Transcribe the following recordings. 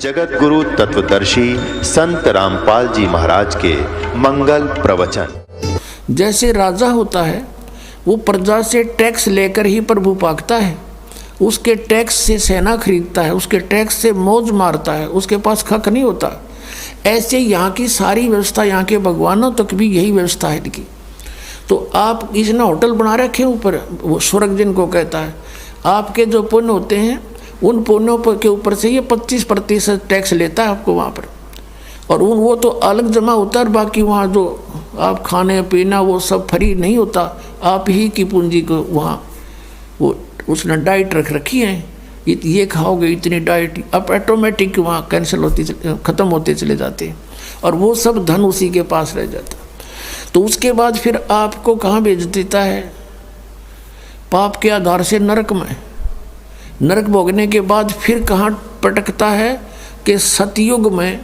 जगत गुरु तत्वदर्शी संत रामपाल जी महाराज के मंगल प्रवचन। जैसे राजा होता है वो प्रजा से टैक्स लेकर ही प्रभु पाकता है, उसके टैक्स से सेना खरीदता है, उसके टैक्स से मौज मारता है, उसके पास खक नहीं होता। ऐसे यहाँ की सारी व्यवस्था, यहाँ के भगवानों तक भी यही व्यवस्था है इनकी। तो आप इसने होटल बना रखे ऊपर, वो स्वर्ग जिनको कहता है, आपके जो पुण्य होते हैं उन पुण्यों पर के ऊपर से ये 25% टैक्स लेता है आपको वहाँ पर, और वो तो अलग जमा होता है। बाकी वहाँ जो आप खाने पीना वो सब फ्री नहीं होता, आप ही की पूंजी को वहाँ वो उसने डाइट रख रखी है, ये खाओगे इतनी डाइट, अब ऑटोमेटिक वहाँ कैंसिल होती ख़त्म होते चले जाते हैं, और वो सब धन उसी के पास रह जाता। तो उसके बाद फिर आपको कहाँ भेज देता है? पाप के आधार से नरक में। नरक भोगने के बाद फिर कहाँ पटकता है कि सतयुग में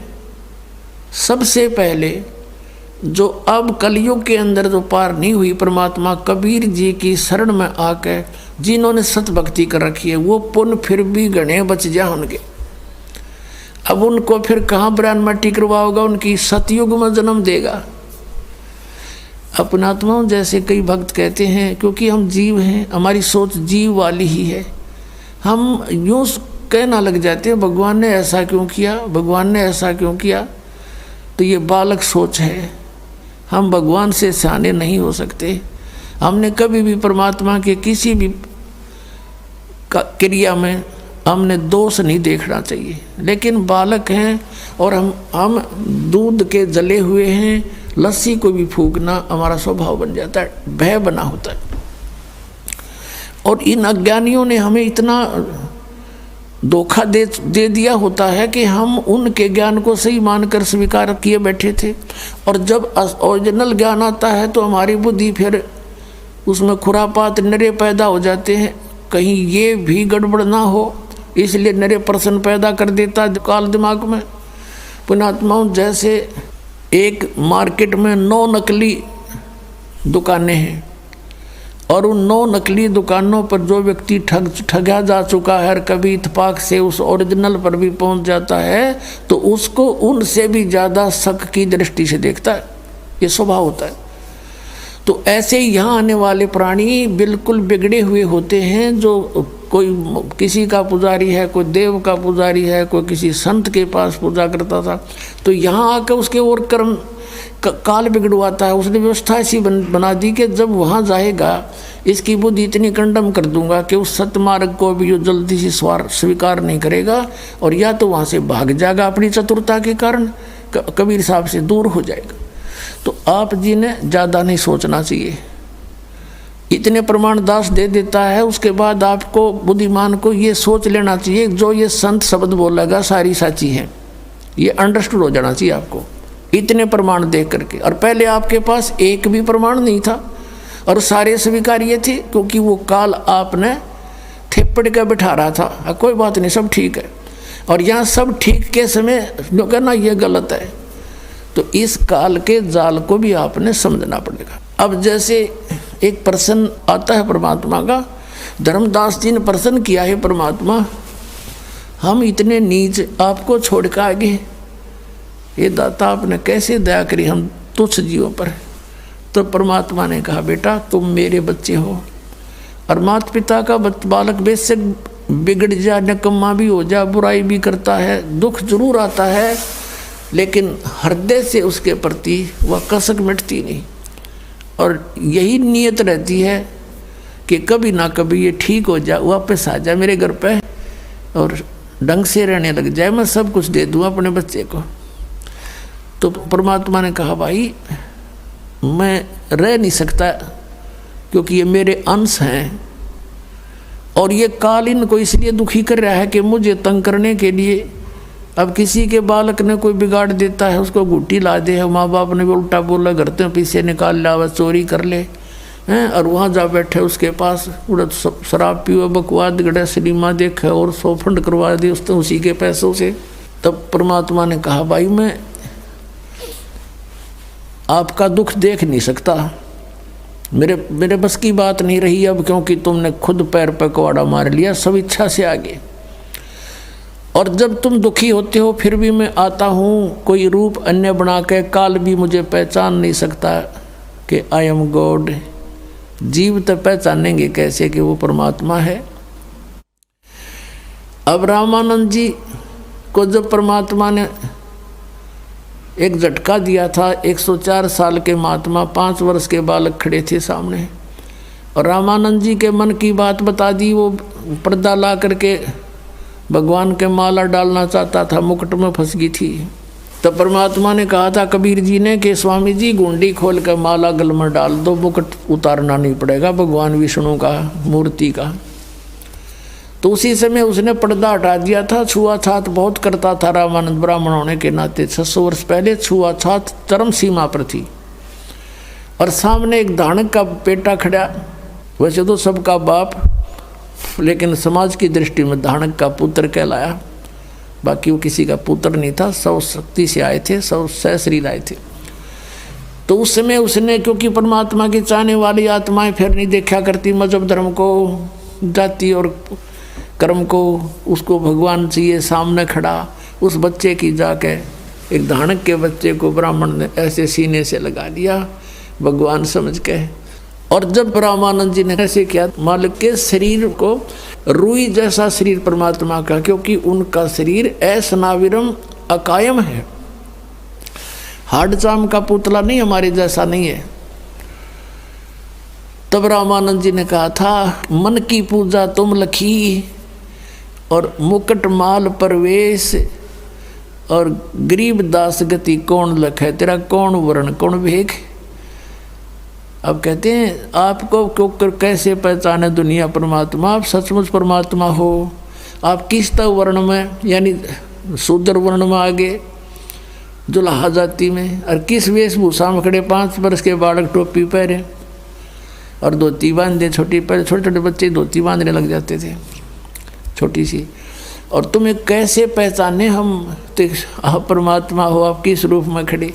सबसे पहले जो अब कलयुग के अंदर जो पार नहीं हुई परमात्मा कबीर जी की शरण में आकर जिन्होंने सत भक्ति कर रखी है, वो पुण्य फिर भी गणे बच जा उनके। अब उनको फिर कहाँ ब्राह्मण मट्टी करवाओगा? उनकी सतयुग में जन्म देगा। अपनात्माओं जैसे कई भक्त कहते हैं, क्योंकि हम जीव हैं, हमारी सोच जीव वाली ही है, हम यूँ कहना लग जाते हैं भगवान ने ऐसा क्यों किया, भगवान ने ऐसा क्यों किया। तो ये बालक सोच है, हम भगवान से सियाने नहीं हो सकते। हमने कभी भी परमात्मा के किसी भी क्रिया में हमने दोष नहीं देखना चाहिए। लेकिन बालक हैं और हम दूध के जले हुए हैं, लस्सी को भी फूकना हमारा स्वभाव बन जाता है, भय बना होता है। और इन अज्ञानियों ने हमें इतना धोखा दे दिया होता है कि हम उनके ज्ञान को सही मानकर स्वीकार किए बैठे थे, और जब ओरिजिनल ज्ञान आता है तो हमारी बुद्धि फिर उसमें खुरापात नरे पैदा हो जाते हैं। कहीं ये भी गड़बड़ ना हो, इसलिए नरे प्रश्न पैदा कर देता है काल दिमाग में। पुण्यात्माओं जैसे एक मार्केट में 9 नकली दुकानें हैं, और उन 9 नकली दुकानों पर जो व्यक्ति ठगा जा चुका है और कभी इत्तेफाक से उस ओरिजिनल पर भी पहुंच जाता है, तो उसको उनसे भी ज़्यादा शक की दृष्टि से देखता है। ये स्वभाव होता है। तो ऐसे ही यहाँ आने वाले प्राणी बिल्कुल बिगड़े हुए होते हैं। जो कोई किसी का पुजारी है, कोई देव का पुजारी है, कोई किसी संत के पास पूजा करता था, तो यहाँ आकर उसके और कर्म काल बिगड़वाता है। उसने व्यवस्था ऐसी बना दी कि जब वहाँ जाएगा इसकी बुद्धि इतनी कंडम कर दूंगा कि उस सतमार्ग को भी जो जल्दी से स्वीकार नहीं करेगा, और या तो वहाँ से भाग जाएगा अपनी चतुरता के कारण, कबीर साहब से दूर हो जाएगा। तो आप जी ने ज़्यादा नहीं सोचना चाहिए। इतने प्रमाण दास दे देता है, उसके बाद आपको बुद्धिमान को ये सोच लेना चाहिए जो ये संत शब्द बोलेगा सारी साची है, ये अंडरस्टूड हो जाना चाहिए आपको इतने प्रमाण देख करके। और पहले आपके पास एक भी प्रमाण नहीं था और सारे स्वीकार्य थे, क्योंकि वो काल आपने थेपड़ के बिठा रहा था। कोई बात नहीं, सब ठीक है, और यहाँ सब ठीक के समय जो कहना ये गलत है। तो इस काल के जाल को भी आपने समझना पड़ेगा। अब जैसे एक प्रश्न आता है परमात्मा का, धर्मदास जी ने प्रश्न किया है, परमात्मा हम इतने नीच आपको छोड़ कर आगे, ये दाता आपने कैसे दया करी हम तुच्छ जीवों पर। तो परमात्मा ने कहा, बेटा तुम मेरे बच्चे हो, और माता पिता का बालक बेशक बिगड़ जा, निकम्मा भी हो जा, बुराई भी करता है, दुख जरूर आता है, लेकिन हृदय से उसके प्रति वह कसक मिटती नहीं, और यही नियत रहती है कि कभी ना कभी ये ठीक हो जाए, वापस आ जाए मेरे घर पे और ढंग से रहने लग जाए, मैं सब कुछ दे दूँ अपने बच्चे को। तो परमात्मा ने कहा, भाई मैं रह नहीं सकता, क्योंकि ये मेरे अंश हैं, और ये काल इनको इसलिए दुखी कर रहा है कि मुझे तंग करने के लिए। अब किसी के बालक ने कोई बिगाड़ देता है, उसको गुट्टी ला दे, माँ बाप ने भी उल्टा बोला, घर से पीछे निकाल ला, वह चोरी कर ले हैं, और वहाँ जा बैठे उसके पास उड़द शराब पीओ, बकवाद गढ़े, सिनेमा देखे और 100 फंड करवा दे उसने उसी के पैसों से। तब परमात्मा ने कहा, भाई मैं आपका दुख देख नहीं सकता, मेरे बस की बात नहीं रही अब, क्योंकि तुमने खुद पैर पर कुआड़ा मार लिया सब इच्छा से आगे। और जब तुम दुखी होते हो फिर भी मैं आता हूँ, कोई रूप अन्य बना के, काल भी मुझे पहचान नहीं सकता कि आई एम गॉड। जीव तो पहचानेंगे कैसे कि वो परमात्मा है। अब रामानंद जी को जब परमात्मा ने एक झटका दिया था, 104 साल के महात्मा 5 वर्ष के बालक खड़े थे सामने, और रामानंद जी के मन की बात बता दी। वो पर्दा ला करके भगवान के माला डालना चाहता था, मुकुट में फंस गई थी। तो परमात्मा ने कहा था कबीर जी ने कि स्वामी जी गुंडी खोल कर माला गल में डाल दो, मुकुट उतारना नहीं पड़ेगा भगवान विष्णु का मूर्ति का। तो उसी समय उसने पर्दा हटा दिया था। छुआछात बहुत करता था रामानंद, ब्राह्मण होने के नाते 600 वर्ष पहले छुआछात चरम सीमा पर थी। और सामने एक धानक का बेटा खड़ा, वैसे तो सबका बाप, लेकिन समाज की दृष्टि में धानक का पुत्र कहलाया, बाकी वो किसी का पुत्र नहीं था। 100 शक्ति से आए थे, 100 शरीर आए थे। तो उस समय उसने, क्योंकि परमात्मा की चाहने वाली आत्माएं फिर नहीं देखा करती मजहब धर्म को, जाति और कर्म को, उसको भगवान चाहिए। सामने खड़ा उस बच्चे की जाके, एक धानक के बच्चे को ब्राह्मण ने ऐसे सीने से लगा दिया भगवान समझ के। और जब रामानंद जी ने ऐसे किया, मालिक के शरीर को रुई जैसा शरीर परमात्मा का, क्योंकि उनका शरीर असनाविरम अकायम है, हाड चाम का पुतला नहीं, हमारे जैसा नहीं है। तब रामानंद जी ने कहा था मन की पूजा तुम लखी, और मुकुट माल परवेश, और गरीब दास गति कौन लखे, तेरा कौन वर्ण कौन भेग। अब कहते हैं आपको कैसे पहचाने दुनिया परमात्मा, आप सचमुच परमात्मा हो। आप किस तक वर्ण में, यानी शूद्र वर्ण में आगे जुलाहा जाति में, और किस वेशभूषा में खड़े, 5 वर्ष के बालक टोपी पहरे और धोती बांधे, छोटी पहले छोटे छोटे बच्चे धोती बांधने लग जाते थे छोटी सी। और तुम्हें कैसे पहचाने हम, तो आप परमात्मा हो, आप किस रूप में खड़े।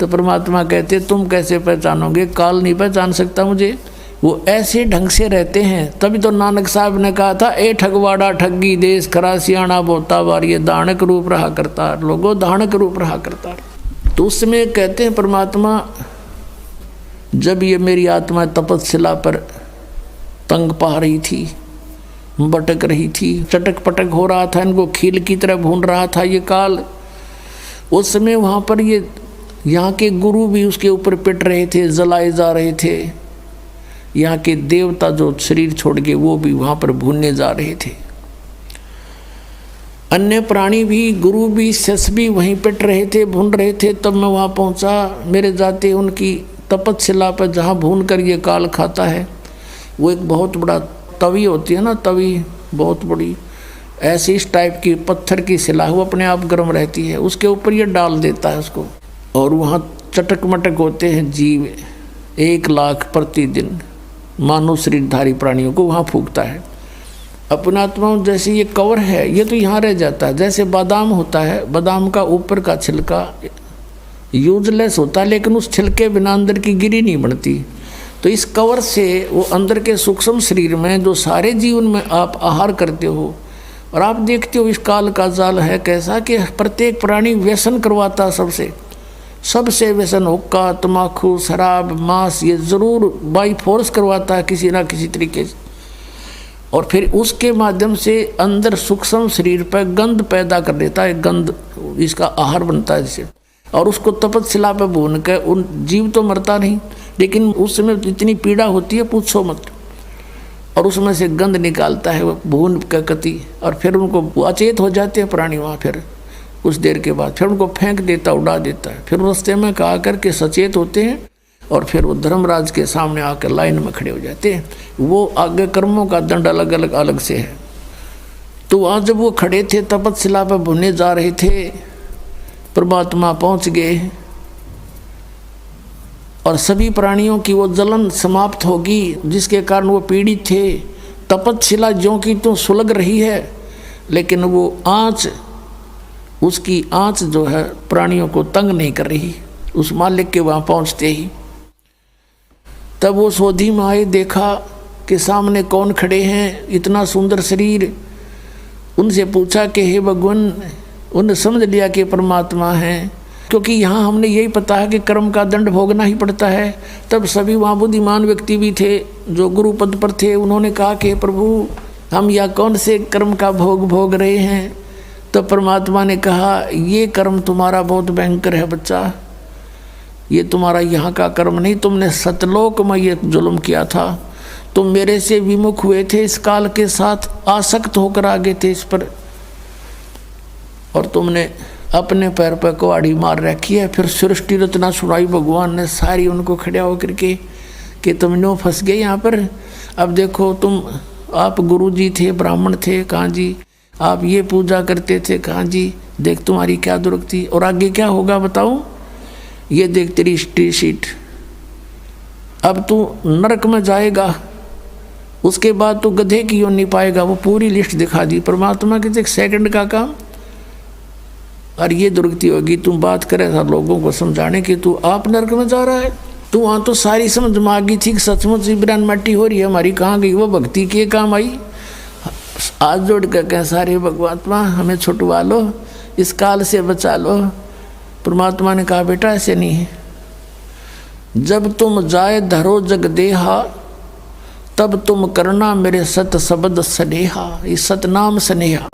तो परमात्मा कहते तुम कैसे पहचानोगे, काल नहीं पहचान सकता मुझे, वो ऐसे ढंग से रहते हैं। तभी तो नानक साहब ने कहा था ए ठगवाड़ा ठगी देश खरा सियाणा बोता वार, ये दानक रूप रहा करता, लोगों दानक रूप रहा करता। तो उस समय कहते हैं परमात्मा, जब ये मेरी आत्मा तपस्या पर तंग पा रही थी, भटक रही थी, चटक पटक हो रहा था, इनको खील की तरह भून रहा था ये काल, उस समय वहाँ पर ये यहाँ के गुरु भी उसके ऊपर पिट रहे थे, जलाए जा रहे थे। यहाँ के देवता जो शरीर छोड़ के वो भी वहाँ पर भूनने जा रहे थे। अन्य प्राणी भी, गुरु भी, शिष्य भी वहीं पिट रहे थे, भून रहे थे। तब मैं वहाँ पहुँचा, मेरे जाते उनकी तपस्या पर जहाँ भून कर ये काल खाता है, वो एक बहुत बड़ा तवी होती है ना, तवी बहुत बड़ी, ऐसी इस टाइप की पत्थर की शिला, वो अपने आप गर्म रहती है, उसके ऊपर ये डाल देता है उसको। और वहाँ चटक मटक होते हैं जीव, 1 लाख प्रतिदिन मानव शरीरधारी प्राणियों को वहाँ फूंकता है। अपना आत्मा जैसे ये कवर है, ये तो यहाँ रह जाता है। जैसे बादाम होता है, बादाम का ऊपर का छिलका यूजलेस होता है, लेकिन उस छिलके बिना अंदर की गिरी नहीं बनती। तो इस कवर से वो अंदर के सूक्ष्म शरीर में जो सारे जीवन में आप आहार करते हो, और आप देखते हो इस काल का जाल है कैसा कि प्रत्येक प्राणी व्यसन करवाता, सबसे व्यसन, हुक्का, तम्बाकू, शराब, मांस, ये ज़रूर बाई फोर्स करवाता है किसी ना किसी तरीके से। और फिर उसके माध्यम से अंदर सूक्ष्म शरीर पर गंध पैदा कर देता है, गंध इसका आहार बनता है जिसे, और उसको तपस्या पर भून कर उन जीव तो मरता नहीं, लेकिन उस समय इतनी पीड़ा होती है पूछो मत। और उसमें से गंध निकालता है वो भून का कति, और फिर उनको अचेत हो जाते हैं प्राणी वहाँ, फिर कुछ देर के बाद फिर उनको फेंक देता, उड़ा देता है। फिर रास्ते में कहा करके सचेत होते हैं, और फिर वो धर्मराज के सामने आकर लाइन में खड़े हो जाते हैं। वो आगे कर्मों का दंड अलग से है। तो वहाँ जब वो खड़े थे तपस्या पर भुने जा रहे थे, परमात्मा पहुँच गए, और सभी प्राणियों की वो जलन समाप्त होगी जिसके कारण वो पीड़ित थे। तपस्या ज्यों की तो सुलग रही है, लेकिन वो आँच, उसकी आँच जो है प्राणियों को तंग नहीं कर रही। उस मालिक के वहाँ पहुँचते ही तब वो सोधी में आए, देखा कि सामने कौन खड़े हैं, इतना सुंदर शरीर, उनसे पूछा कि हे भगवान, उन्होंने समझ लिया कि परमात्मा हैं, क्योंकि यहाँ हमने यही पता है कि कर्म का दंड भोगना ही पड़ता है। तब सभी वहाँ बुद्धिमान व्यक्ति भी थे जो गुरु पद पर थे, उन्होंने कहा कि प्रभु हम या कौन से कर्म का भोग भोग रहे हैं। तो परमात्मा ने कहा ये कर्म तुम्हारा बहुत भयंकर है बच्चा, ये तुम्हारा यहाँ का कर्म नहीं, तुमने सतलोक में ये जुल्म किया था, तुम मेरे से विमुख हुए थे, इस काल के साथ आसक्त होकर आगे थे इस पर, और तुमने अपने पैर पर कुहाड़ी मार रखी है। फिर सृष्टि रचना सुनाई भगवान ने सारी उनको खड़ा होकर के कि तुम नो फंस गए यहाँ पर। अब देखो तुम, आप गुरु जी थे, ब्राह्मण थे, कहाँ जी, आप ये पूजा करते थे, कहाँ जी, देख तुम्हारी क्या दुर्गति, और आगे क्या होगा बताऊं, ये देख तेरी हिस्ट्री शीट, अब तू नरक में जाएगा, उसके बाद तू गधे की योनि पाएगा। वो पूरी लिस्ट दिखा दी परमात्मा के, एक सेकंड का काम, और ये दुर्गति होगी। तुम बात करे था लोगों को समझाने की, तू आप नरक में जा रहा है, तू वहाँ तो सारी समझ में आ गई थी कि सचमुच बिरान मट्टी हो रही है हमारी, कहाँ गई वो भक्ति के काम आई। आज जोड़ कर कह सारे भगवात्मा हमें छुटवा लो, इस काल से बचा लो। परमात्मा ने कहा बेटा ऐसे नहीं है, जब तुम जाए धरो जग देहा, तब तुम करना मेरे सत शब्द स्नेहा। ये सतनाम स्नेहा,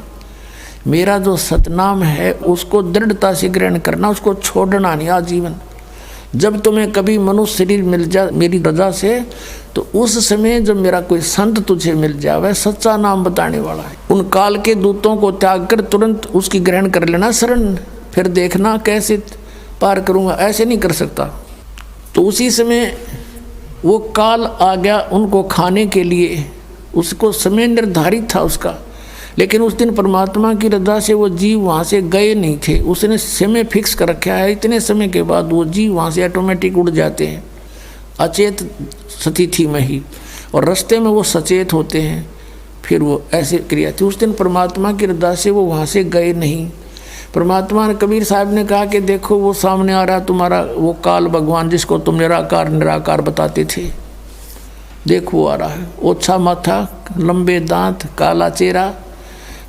मेरा जो सतनाम है उसको दृढ़ता से ग्रहण करना, उसको छोड़ना नहीं आजीवन। जब तुम्हें कभी मनुष्य शरीर मिल जाए मेरी रजा से, तो उस समय जब मेरा कोई संत तुझे मिल जाए, वह सच्चा नाम बताने वाला है, उन काल के दूतों को त्याग कर तुरंत उसकी ग्रहण कर लेना शरण, फिर देखना कैसे पार करूँगा, ऐसे नहीं कर सकता। तो उसी समय वो काल आ गया उनको खाने के लिए, उसको समय निर्धारित था उसका, लेकिन उस दिन परमात्मा की रजा से वो जीव वहाँ से गए नहीं थे, उसने समय फिक्स कर रखा है, इतने समय के बाद वो जीव वहाँ से ऑटोमेटिक उड़ जाते हैं अचेत स्थिति में ही, और रास्ते में वो सचेत होते हैं। फिर वो ऐसे क्रिया थी, उस दिन परमात्मा की रजा से वो वहाँ से गए नहीं। परमात्मा ने, कबीर साहब ने कहा कि देखो वो सामने आ रहा तुम्हारा वो काल भगवान जिसको तुम निराकार निराकार बताते थे, देखो वो आ रहा है, ओछा माथा, लंबे दांत, काला चेहरा,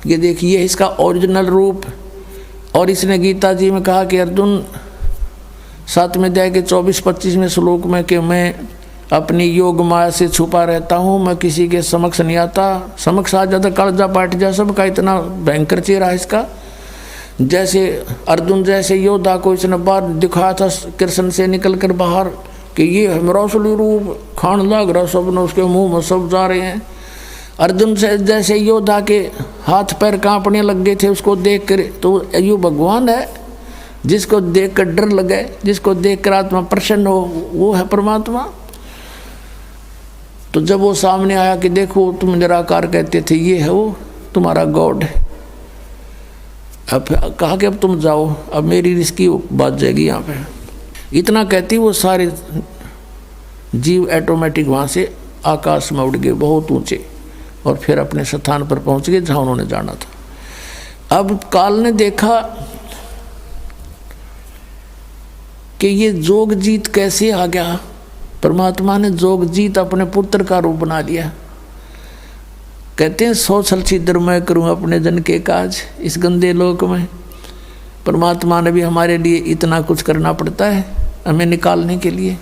ये देखिए इसका ओरिजिनल रूप। और इसने गीता जी में कहा कि अर्जुन 7वें अध्याय के 24-25वें श्लोक में कि मैं अपनी योग माया से छुपा रहता हूँ, मैं किसी के समक्ष नहीं आता, समक्ष आ जाता कालजा पाट जा सबका, इतना भयंकर चेहरा है इसका। जैसे अर्जुन जैसे योद्धा को इसने बाहर दिखाया था कृष्ण से निकल कर बाहर कि ये है मेरा असली रूप, खान लग रहा सब ने उसके मुंह में सब जा रहे हैं। अर्जुन से जैसे योद्धा के हाथ पैर कांपने लग गए थे उसको देख कर, तो यो भगवान है जिसको देख कर डर लगे, जिसको देख कर आत्मा प्रसन्न हो, वो है परमात्मा। तो जब वो सामने आया कि देखो तुम निराकार कहते थे, ये है वो तुम्हारा गॉड है, अब कहा कि अब तुम जाओ, अब मेरी रिस्की बात जाएगी यहाँ पे। इतना कहती वो सारे जीव ऑटोमेटिक वहाँ से आकाश में उड़ गए बहुत ऊंचे, और फिर अपने स्थान पर पहुँच गए जहाँ उन्होंने जाना था। अब काल ने देखा कि ये जोग जीत कैसे आ गया, परमात्मा ने जोग जीत अपने पुत्र का रूप बना लिया। कहते हैं 100 छल छिद्र मैं करूँ अपने जन के काज, इस गंदे लोक में परमात्मा ने भी हमारे लिए इतना कुछ करना पड़ता है हमें निकालने के लिए।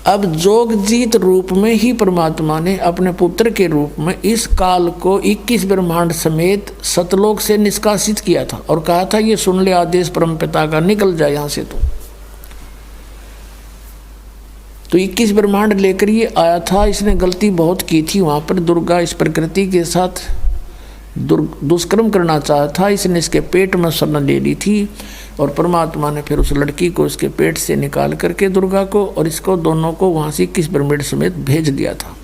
अब जोग जीत रूप में ही परमात्मा ने अपने पुत्र के रूप में इस काल को 21 ब्रह्मांड समेत सतलोक से निष्कासित किया था, और कहा था ये सुन ले आदेश परमपिता का, निकल जाए यहाँ से। तो 21 ब्रह्मांड लेकर ये आया था। इसने गलती बहुत की थी वहाँ पर, दुर्गा इस प्रकृति के साथ दुष्कर्म करना चाहा था, इसने इसके पेट में शरण ले ली थी, और परमात्मा ने फिर उस लड़की को इसके पेट से निकाल करके दुर्गा को और इसको दोनों को वहाँ से 21 ब्रह्मांड समेत भेज दिया था।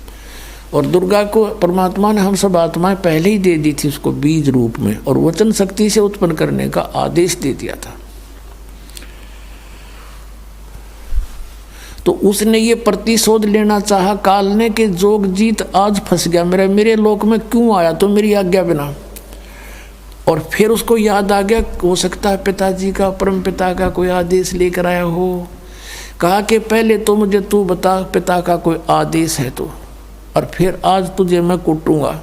और दुर्गा को परमात्मा ने हम सब आत्माएं पहले ही दे दी थी उसको बीज रूप में, और वचन शक्ति से उत्पन्न करने का आदेश दे दिया था। तो उसने ये प्रतिशोध लेना चाहा काल ने कि जोग जीत आज फंस गया, मेरे लोक में क्यों आया, तो मेरी आज्ञा बिना। और फिर उसको याद आ गया, हो सकता है पिताजी का, परम पिता का कोई आदेश लेकर आया हो। कहा कि पहले तो मुझे तू बता पिता का कोई आदेश है तो, और फिर आज तुझे मैं कूटूंगा।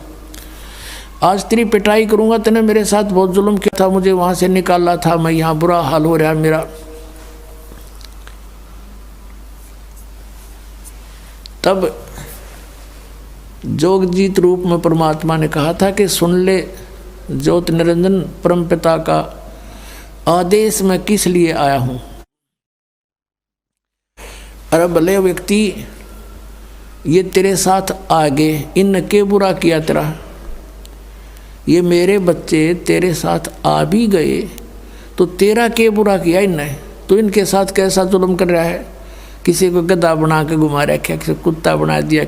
आज तेरी पिटाई करूंगा, तूने मेरे साथ बहुत जुल्म किया था, मुझे वहां से निकाला था, मैं यहाँ बुरा हाल हो रहा मेरा। तब जोगजीत रूप में परमात्मा ने कहा था कि सुन ले ज्योत निरंजन परमपिता का आदेश मैं किस लिए आया हूं। अरे भले व्यक्ति, ये तेरे साथ आ गए, इनने के बुरा किया तेरा, ये मेरे बच्चे तेरे साथ आ भी गए तो तेरा के बुरा किया इनने, तो इनके साथ कैसा जुल्म कर रहा है। किसी को गधा बना के घुमा रखा, किसी को कुत्ता बना दिया,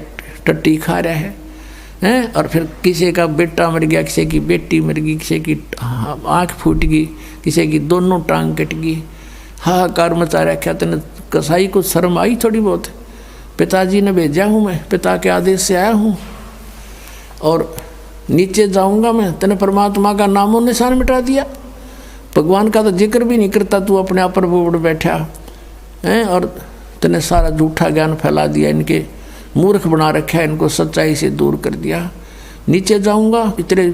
टट्टी खा रहा है, और फिर किसी का बेटा मर गया, किसी की बेटी मर गई, किसी की आँख फूट गई, किसी की दोनों टांग कट गई, हाहाकार मचा रखा। तेने कसाई को शर्म आई थोड़ी बहुत? पिताजी ने भेजा हूँ मैं, पिता के आदेश से आया हूँ, और नीचे जाऊँगा मैं, तेने परमात्मा का नामो निशान मिटा दिया, भगवान का तो जिक्र भी नहीं करता तू, अपने आप पर बोर्ड बैठा है, और तेने सारा झूठा ज्ञान फैला दिया, इनके मूर्ख बना रखा है, इनको सच्चाई से दूर कर दिया। नीचे जाऊंगा, इतने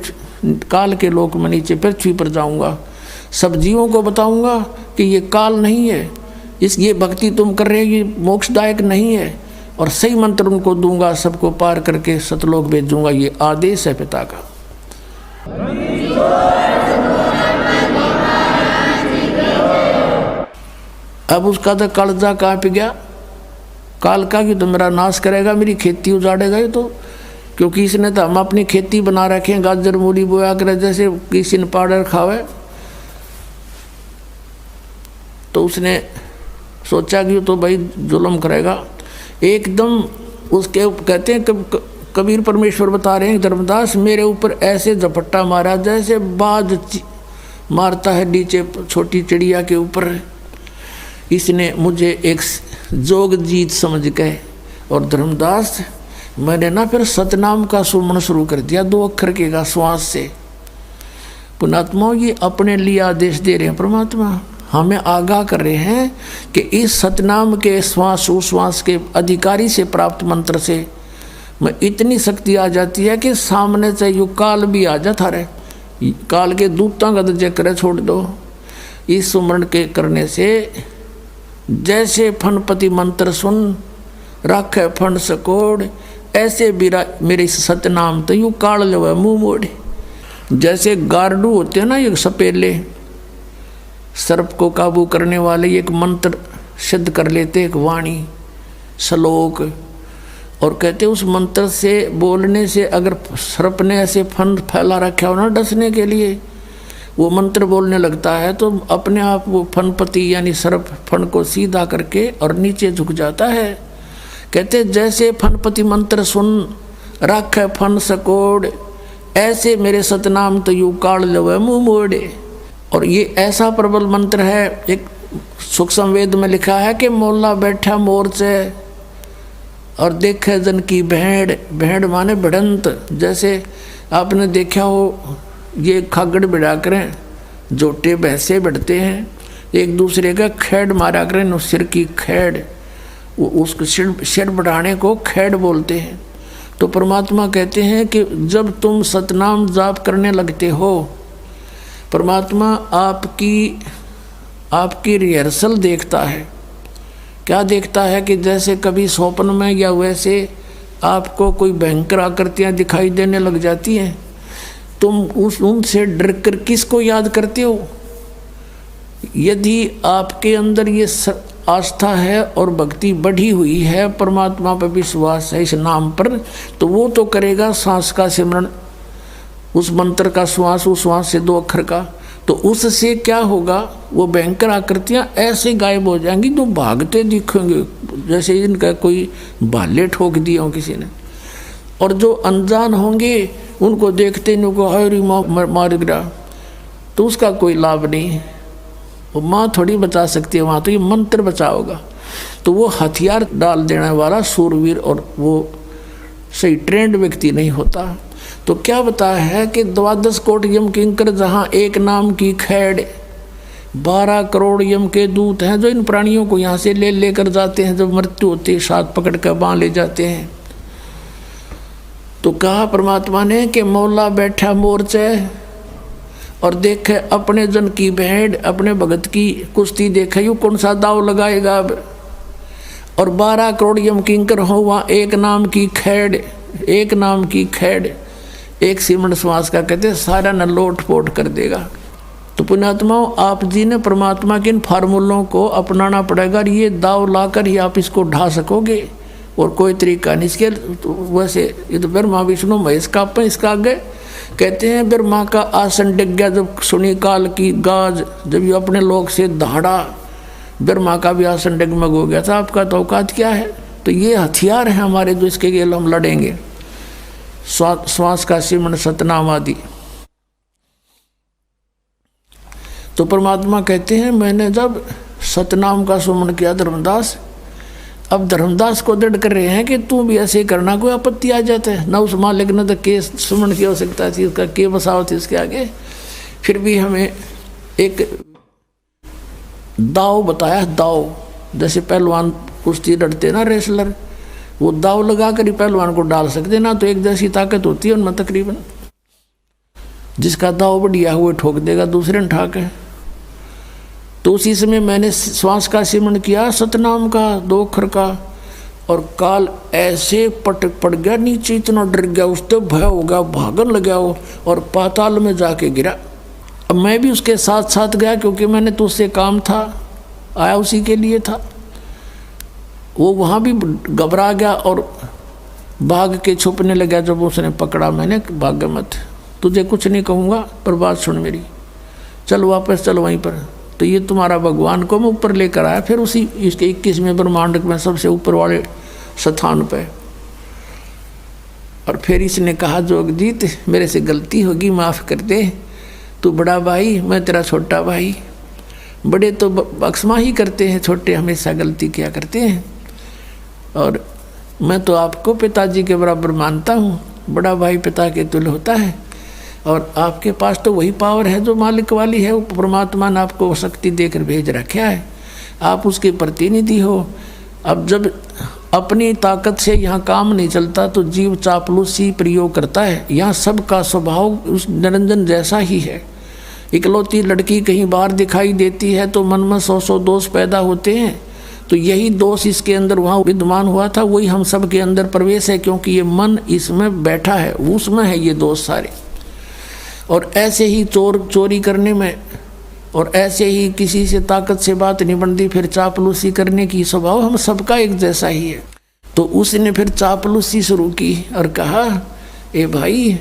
काल के लोक में नीचे पृथ्वी पर जाऊंगा, सब जीवों को बताऊंगा कि ये काल नहीं है, ये भक्ति तुम कर रहे हो ये मोक्षदायक नहीं है, और सही मंत्र उनको दूंगा, सबको पार करके सतलोक भेजूंगा। ये आदेश है पिता का। अब उसका तो कालजा कांप गया, काल का कि तो मेरा नाश करेगा, मेरी खेती उजाड़ेगा ये तो, क्योंकि इसने तो हम अपनी खेती बना रखे हैं, गाजर मूली बोया करे जैसे किसी ने पाउडर खावे। तो उसने सोचा कि तो भाई जुल्म करेगा एकदम। उसके कहते हैं कबीर परमेश्वर बता रहे हैं, धर्मदास मेरे ऊपर ऐसे झपट्टा मारा जैसे बाज मारता है नीचे छोटी चिड़िया के ऊपर। इसने मुझे एक जोग जीत समझ गए, और धर्मदास मैंने ना फिर सतनाम का सुमन शुरू कर दिया, 2 अक्षर के का श्वास से। पुणात्मा ये अपने लिए आदेश दे रहे हैं, परमात्मा हमें आगाह कर रहे हैं कि इस सतनाम के श्वास उश्वास के अधिकारी से प्राप्त मंत्र से मैं इतनी शक्ति आ जाती है कि सामने से यु काल भी आ जाता रहे, काल के दूतों का दर्जा करे छोड़ दो। इस सुमरण के करने से जैसे फणपति मंत्र सुन राखे फण सकोड़, ऐसे मेरे सतनाम तो यू काल लो मुँह मोड़े। जैसे गार्डू होते हैं ना ये सपेले, सर्प को काबू करने वाले एक मंत्र सिद्ध कर लेते, एक वाणी श्लोक, और कहते उस मंत्र से बोलने से अगर सर्प ने ऐसे फन फैला रखा हो ना डसने के लिए, वो मंत्र बोलने लगता है तो अपने आप वो फणपति यानी सर्प फण को सीधा करके और नीचे झुक जाता है। कहते जैसे फणपति मंत्र सुन राखे फण सकोड़, ऐसे मेरे सतनाम तो यू काल लवे मुँह मोड़े। और ये ऐसा प्रबल मंत्र है, एक सूक्ष्म वेद में लिखा है कि मोला बैठा मोर से और देखे जन की भेड़, भेड़ माने भिड़ंत। जैसे आपने देखा हो ये खागड़ बिड़ा करें, जोटे भैंसे बढ़ते हैं, एक दूसरे का खेड़ मारा करें, सिर की खेड़, उसको सिर बढ़ाने को खेड़ बोलते हैं। तो परमात्मा कहते हैं कि जब तुम सतनाम जाप करने लगते हो, परमात्मा आपकी रिहर्सल देखता है। क्या देखता है कि जैसे कभी स्वप्न में या वैसे आपको कोई भयंकर आकृतियाँ दिखाई देने लग जाती हैं, तुम उनसे डर कर किसको याद करते हो? यदि आपके अंदर ये आस्था है और भक्ति बढ़ी हुई है, परमात्मा पर विश्वास है इस नाम पर, तो वो तो करेगा सांस का सिमरण, उस मंत्र का श्वास, उस श्वास से 2 अक्षर का, तो उससे क्या होगा, वो भयंकर आकृतियाँ ऐसे गायब हो जाएंगी जो भागते दिखेंगे जैसे इनका कोई भाले ठोक दिया हो किसी ने। और जो अनजान होंगे उनको देखते इनको हरी मार गिरा, तो उसका कोई लाभ नहीं। वो माँ थोड़ी बचा सकती है, वहाँ तो ये मंत्र बचाओगा। तो वो हथियार डाल देने वाला सूरवीर और वो सही ट्रेंड व्यक्ति नहीं होता। तो क्या बताया है कि 12 कोट यम किंकर जहाँ एक नाम की खैड़, 12 करोड़ यम के दूत हैं जो इन प्राणियों को यहाँ से लेकर जाते हैं, जब मृत्यु होती है साथ पकड़ कर बांध ले जाते हैं। तो कहा परमात्मा ने कि मौला बैठा मोर्चे और देखे अपने जन की भेड़, अपने भगत की कुश्ती देखे, यू कौन सा दाव लगाएगा अब। और 12 करोड़ यम किंकर हो वहाँ एक नाम की खैड़, एक नाम की खैड़, एक सीमंड श्वास का कहते सारा न लोट पोट कर देगा। तो पुण्यात्माओं, आप जी ने परमात्मा के इन फार्मूलों को अपनाना पड़ेगा। ये दाव लाकर ही आप इसको ढा सकोगे और कोई तरीका नहीं इसके। तो वैसे ये तो ब्रह्मा विष्णु महेश का अपन इसका आगे कहते हैं। ब्रह्मा का आसन डिग गया जब सुनी काल की गाज, जब ये अपने लोक से दहाड़ा, ब्रह्मा का भी आसन डगमग हो गया था। आपका तो औकात क्या है। तो ये हथियार है हमारे जो इसके लिए हम लड़ेंगे। श्वास का सिमरण सतनाम आदि। तो परमात्मा कहते हैं मैंने जब सतनाम का सुमन किया धर्मदास, अब धर्मदास को दृढ़ कर रहे हैं कि तू भी ऐसे करना, कोई आपत्ति आ जाता है न उस मालिक ने तो केस सुमन की आवश्यकता थी, उसका के बसाव थी उसके आगे। फिर भी हमें एक दाव बताया, दाव जैसे पहलवान कुश्ती लड़ते ना रेसलर, वो दाव लगा कर ही पहलवान को डाल सकते ना, तो एक जैसी ताकत होती है उनमें तकरीबन। जिसका दाव बढ़िया हुए ठोक देगा दूसरे ने ठाक है। तो उसी समय मैंने श्वास का सिमरण किया सतनाम का 2 अक्षर का, और काल ऐसे पटक पड़ गया नीचे, इतना डर गया उससे भय हो गया, भागन लगा वो और पाताल में जाके गिरा। अब मैं भी उसके साथ साथ गया क्योंकि मैंने तो उससे काम था, आया उसी के लिए था। वो वहाँ भी घबरा गया और भाग के छुपने लगा। जब उसने पकड़ा मैंने, भाग मत, तुझे कुछ नहीं कहूँगा पर बात सुन मेरी, चल वापस चल वहीं पर। तो ये तुम्हारा भगवान को मैं ऊपर लेकर आया, फिर उसी इसके 21वें ब्रह्मांड में सबसे ऊपर वाले स्थान पे। और फिर इसने कहा जोगजीत मेरे से गलती होगी, माफ़ कर दे, तू बड़ा भाई मैं तेरा छोटा भाई। बड़े तो बख्शमा ही करते हैं, छोटे हमेशा गलती किया करते हैं। और मैं तो आपको पिताजी के बराबर मानता हूँ, बड़ा भाई पिता के तुल्य होता है। और आपके पास तो वही पावर है जो मालिक वाली है, परमात्मा ने आपको शक्ति देकर भेज रखा है, आप उसके प्रतिनिधि हो। अब जब अपनी ताकत से यहाँ काम नहीं चलता तो जीव चापलूसी प्रयोग करता है। यहाँ सबका स्वभाव उस निरंजन जैसा ही है। इकलौती लड़की कहीं बाहर दिखाई देती है तो मन में 100 दोष पैदा होते हैं। तो यही दोष इसके अंदर वहाँ विद्यमान हुआ था, वही हम सब के अंदर प्रवेश है, क्योंकि ये मन इसमें बैठा है, उसमें है ये दोष सारे। और ऐसे ही चोरी करने में, और ऐसे ही किसी से ताकत से बात नहीं बनती, फिर चापलूसी करने की स्वभाव हम सबका एक जैसा ही है। तो उसने फिर चापलूसी शुरू की और कहा ए भाई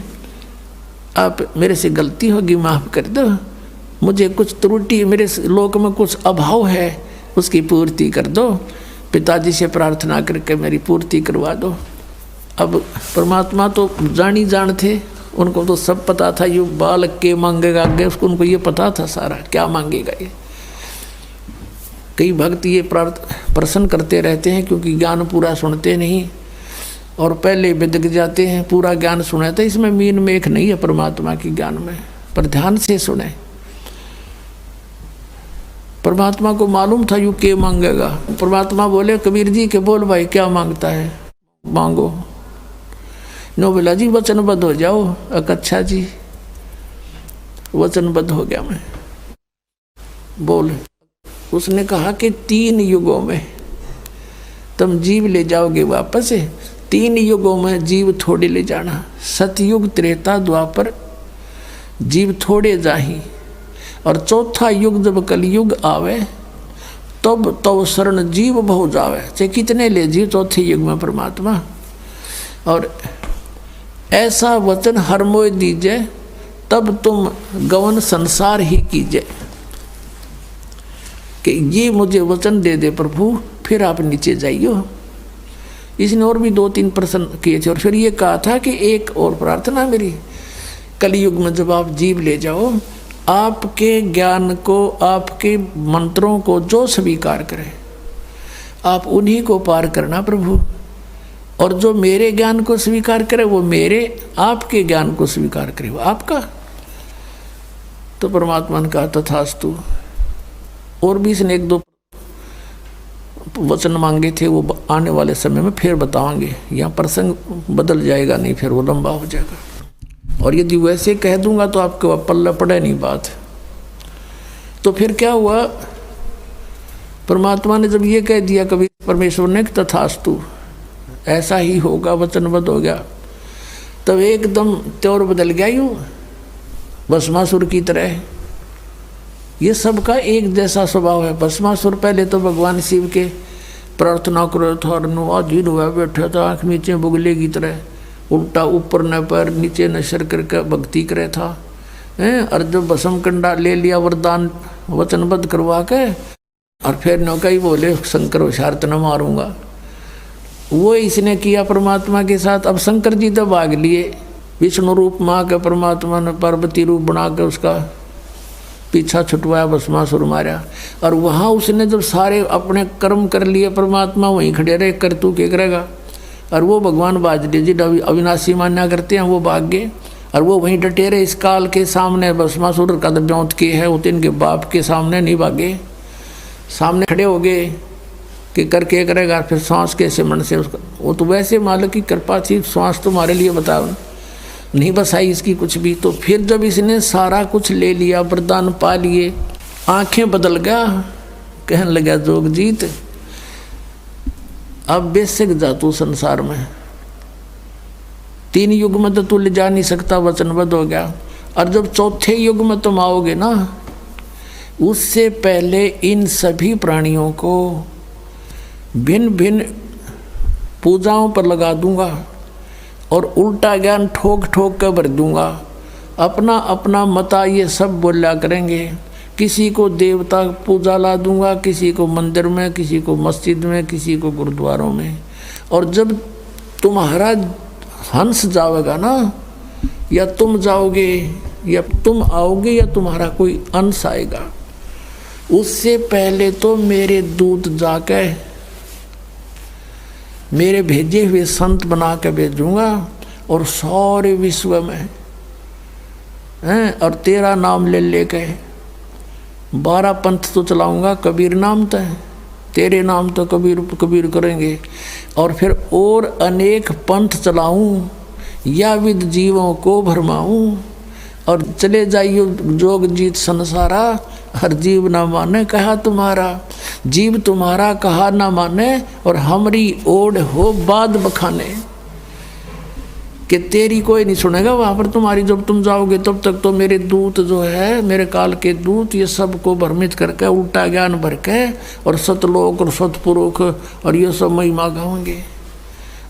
आप मेरे से गलती होगी, माफ़ कर दो, मुझे कुछ त्रुटि, मेरे लोक में कुछ अभाव है, उसकी पूर्ति कर दो, पिताजी से प्रार्थना करके मेरी पूर्ति करवा दो। अब परमात्मा तो जानी जान थे, उनको तो सब पता था ये बालक के मांगेगा आगे, उसको उनको ये पता था सारा क्या मांगेगा ये। कई भक्त ये प्रश्न करते रहते हैं क्योंकि ज्ञान पूरा सुनते नहीं और पहले बिदक जाते हैं, पूरा ज्ञान सुने तो इसमें मीन मेख नहीं है परमात्मा की ज्ञान में, पर ध्यान से सुने। परमात्मा को मालूम था यू के मांगेगा। परमात्मा बोले कबीर जी के बोल भाई क्या मांगता है, मांगो। नो बोला जी वचनबद्ध हो जाओ। अच्छा जी वचनबद्ध हो गया मैं, बोल। उसने कहा कि 3 युगों में तुम जीव ले जाओगे वापस। 3 युगों में जीव थोड़े ले जाना, सतयुग त्रेता द्वापर जीव थोड़े जाही, और चौथा युग जब कलयुग आवे तब तो शरण जीव बहु जावे। चाहे कितने ले जीव चौथे युग में परमात्मा। और ऐसा वचन हर मोय दीजिए तब तुम गवन संसार ही कीजिए, कि ये मुझे वचन दे दे प्रभु फिर आप नीचे जाइयो। इसने और भी 2-3 प्रश्न किए थे और फिर ये कहा था कि एक और प्रार्थना मेरी, कलयुग में जब आप जीव ले जाओ, आपके ज्ञान को, आपके मंत्रों को जो स्वीकार करे आप उन्हीं को पार करना प्रभु, और जो मेरे ज्ञान को स्वीकार करे वो मेरे, आपके ज्ञान को स्वीकार करे वो आपका। तो परमात्मा ने कहा तथास्तु। और भी इसने 1-2 वचन मांगे थे वो आने वाले समय में फिर बतावांगे। यहाँ प्रसंग बदल जाएगा, नहीं फिर वो लंबा हो जाएगा। और यदि वैसे कह दूंगा तो आपको पल्ला पड़े नहीं बात। तो फिर क्या हुआ, परमात्मा ने जब ये कह दिया कभी परमेश्वर ने तथास्तु ऐसा ही होगा, वचनबद्ध हो गया, तब एकदम त्योर बदल गया यूं भस्मासुर की तरह। ये सबका एक जैसा स्वभाव है। भस्मासुर पहले तो भगवान शिव के प्रार्थना करो था और नुआधीन हुआ बैठा था, आँख नीचे बुगले की तरह, उल्टा ऊपर न पैर नीचे न सर करके भक्ति करे था। और जब भस्म कंडा ले लिया वरदान वचनबद्ध करवा के, और फिर नौका ही बोले शंकर होशियार न मारूंगा, वो इसने किया परमात्मा के साथ। अब शंकर जी तो भाग लिए, विष्णु रूप माँ के परमात्मा ने पार्वती रूप बना के उसका पीछा छुटवाया, भस्मासुर मारा। और वहाँ उसने जब सारे अपने कर्म कर लिए, परमात्मा वहीं खड़े रहे, कर तू क्या करेगा। और वो भगवान बाजले जी अविनाशी मान्या करते हैं, वो भाग गए और वो वहीं डटे रहे इस काल के सामने। भस्मासुर का ब्यौत किए है, वो तो इनके बाप के सामने नहीं भागे, सामने खड़े हो गए कि करके करेगा। फिर सांस कैसे मन से उसका, वो तो वैसे मालिक की कृपा थी, सांस तुम्हारे लिए बताओ नहीं बसाई इसकी कुछ भी। तो फिर जब इसने सारा कुछ ले लिया, वरदान पा लिए, आंखें बदल गया, कहने लगा जोगजीत अब बेसिक जा तू संसार में, 3 युग में तो तू ले जा नहीं सकता, वचनबद्ध हो गया। और जब चौथे युग में तुम आओगे ना, उससे पहले इन सभी प्राणियों को भिन्न भिन्न पूजाओं पर लगा दूंगा और उल्टा ज्ञान ठोक ठोक कर भर दूंगा। अपना अपना मता ये सब बोला करेंगे। किसी को देवता पूजा ला दूंगा, किसी को मंदिर में, किसी को मस्जिद में, किसी को गुरुद्वारों में। और जब तुम्हारा हंस जाएगा ना, या तुम जाओगे या तुम आओगे या तुम्हारा कोई अंश आएगा, उससे पहले तो मेरे दूत जाके मेरे भेजे हुए संत बना के भेजूंगा और सारे विश्व में हैं, और तेरा नाम ले लेके 12 पंथ तो चलाऊंगा। कबीर नाम तो है, तेरे नाम तो कबीर कबीर करेंगे। और फिर और अनेक पंथ चलाऊं, या विद जीवों को भरमाऊं। और चले जाइयो जोग जीत संसारा, हर जीव ना माने कहा तुम्हारा। जीव तुम्हारा कहा ना माने, और हमरी ओढ़ हो बाद बखाने, कि तेरी कोई नहीं सुनेगा वहाँ पर तुम्हारी। जब तुम जाओगे तब तक तो मेरे दूत जो है, मेरे काल के दूत, ये सबको भ्रमित करके उल्टा ज्ञान भर के और सतलोक और सतपुरुष और ये सब महिमा गाएंगे।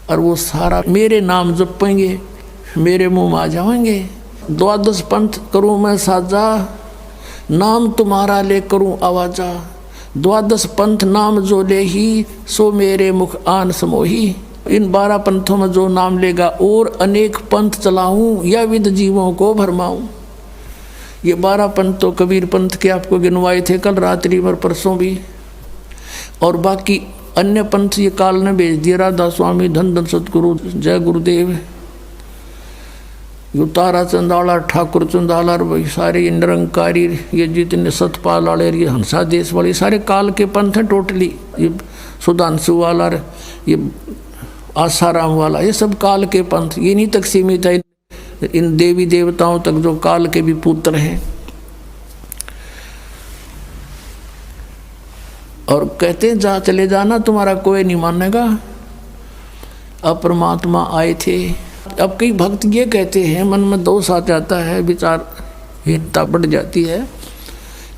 और वो सारा मेरे नाम जपेंगे, मेरे मुँह में आ जाएंगे। 12 पंथ करूँ मैं साजा, नाम तुम्हारा ले करूँ आवाजा। 12 पंथ नाम जो ले ही, सो मेरे मुख आन समोही। इन 12 पंथों में जो नाम लेगा, और अनेक पंथ चलाऊं, या विद जीवों को भरमाऊं। ये 12 पंथ तो कबीर पंथ के आपको गिनवाए थे कल रात्रि पर, परसों भी। और बाकी अन्य पंथ ये काल ने भेज दिया। राधा स्वामी, धन धन सतगुरु, जय गुरुदेव, यो तारा चंदाला, ठाकुर चंदाला, भाई सारे ये निरंकारी, ये जितने सतपाल वाले, ये हंसा देश वाले, सारे काल के पंथ हैं टोटली। ये सुधांशु वाला, ये आसाराम वाला, ये सब काल के पंथ। ये नहीं तक सीमित है इन देवी देवताओं तक जो काल के भी पुत्र हैं। और कहते हैं जा चले जाना, तुम्हारा कोई नहीं मानेगा। अब परमात्मा आए थे। अब कई भक्त ये कहते हैं, मन में दोष आ जाता है, विचारहीनता बढ़ जाती है।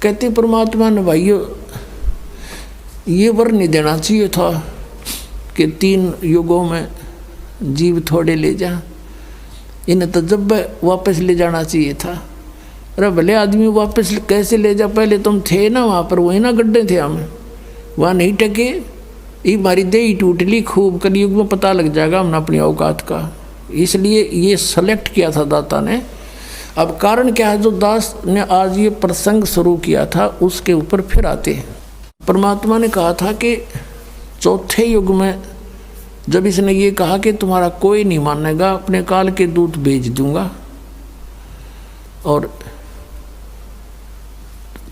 कहते परमात्मा ने भाइयों ये वर नहीं देना चाहिए था कि 3 युगों में जीव थोड़े ले जा, इन्हें तो जब वापस ले जाना चाहिए था। अरे भले आदमी वापस कैसे ले जा, पहले तुम थे ना वहाँ पर, वही ना गड्ढे थे हमें, वहाँ नहीं टके। ये हमारी देही टूट ली खूब, कलयुग में पता लग जाएगा हमने अपनी औकात का। इसलिए ये सेलेक्ट किया था दाता ने। अब कारण क्या है, जो दास ने आज ये प्रसंग शुरू किया था उसके ऊपर फिर आते हैं। परमात्मा ने कहा था कि चौथे युग में जब इसने ये कहा कि तुम्हारा कोई नहीं मानेगा, अपने काल के दूत भेज दूंगा और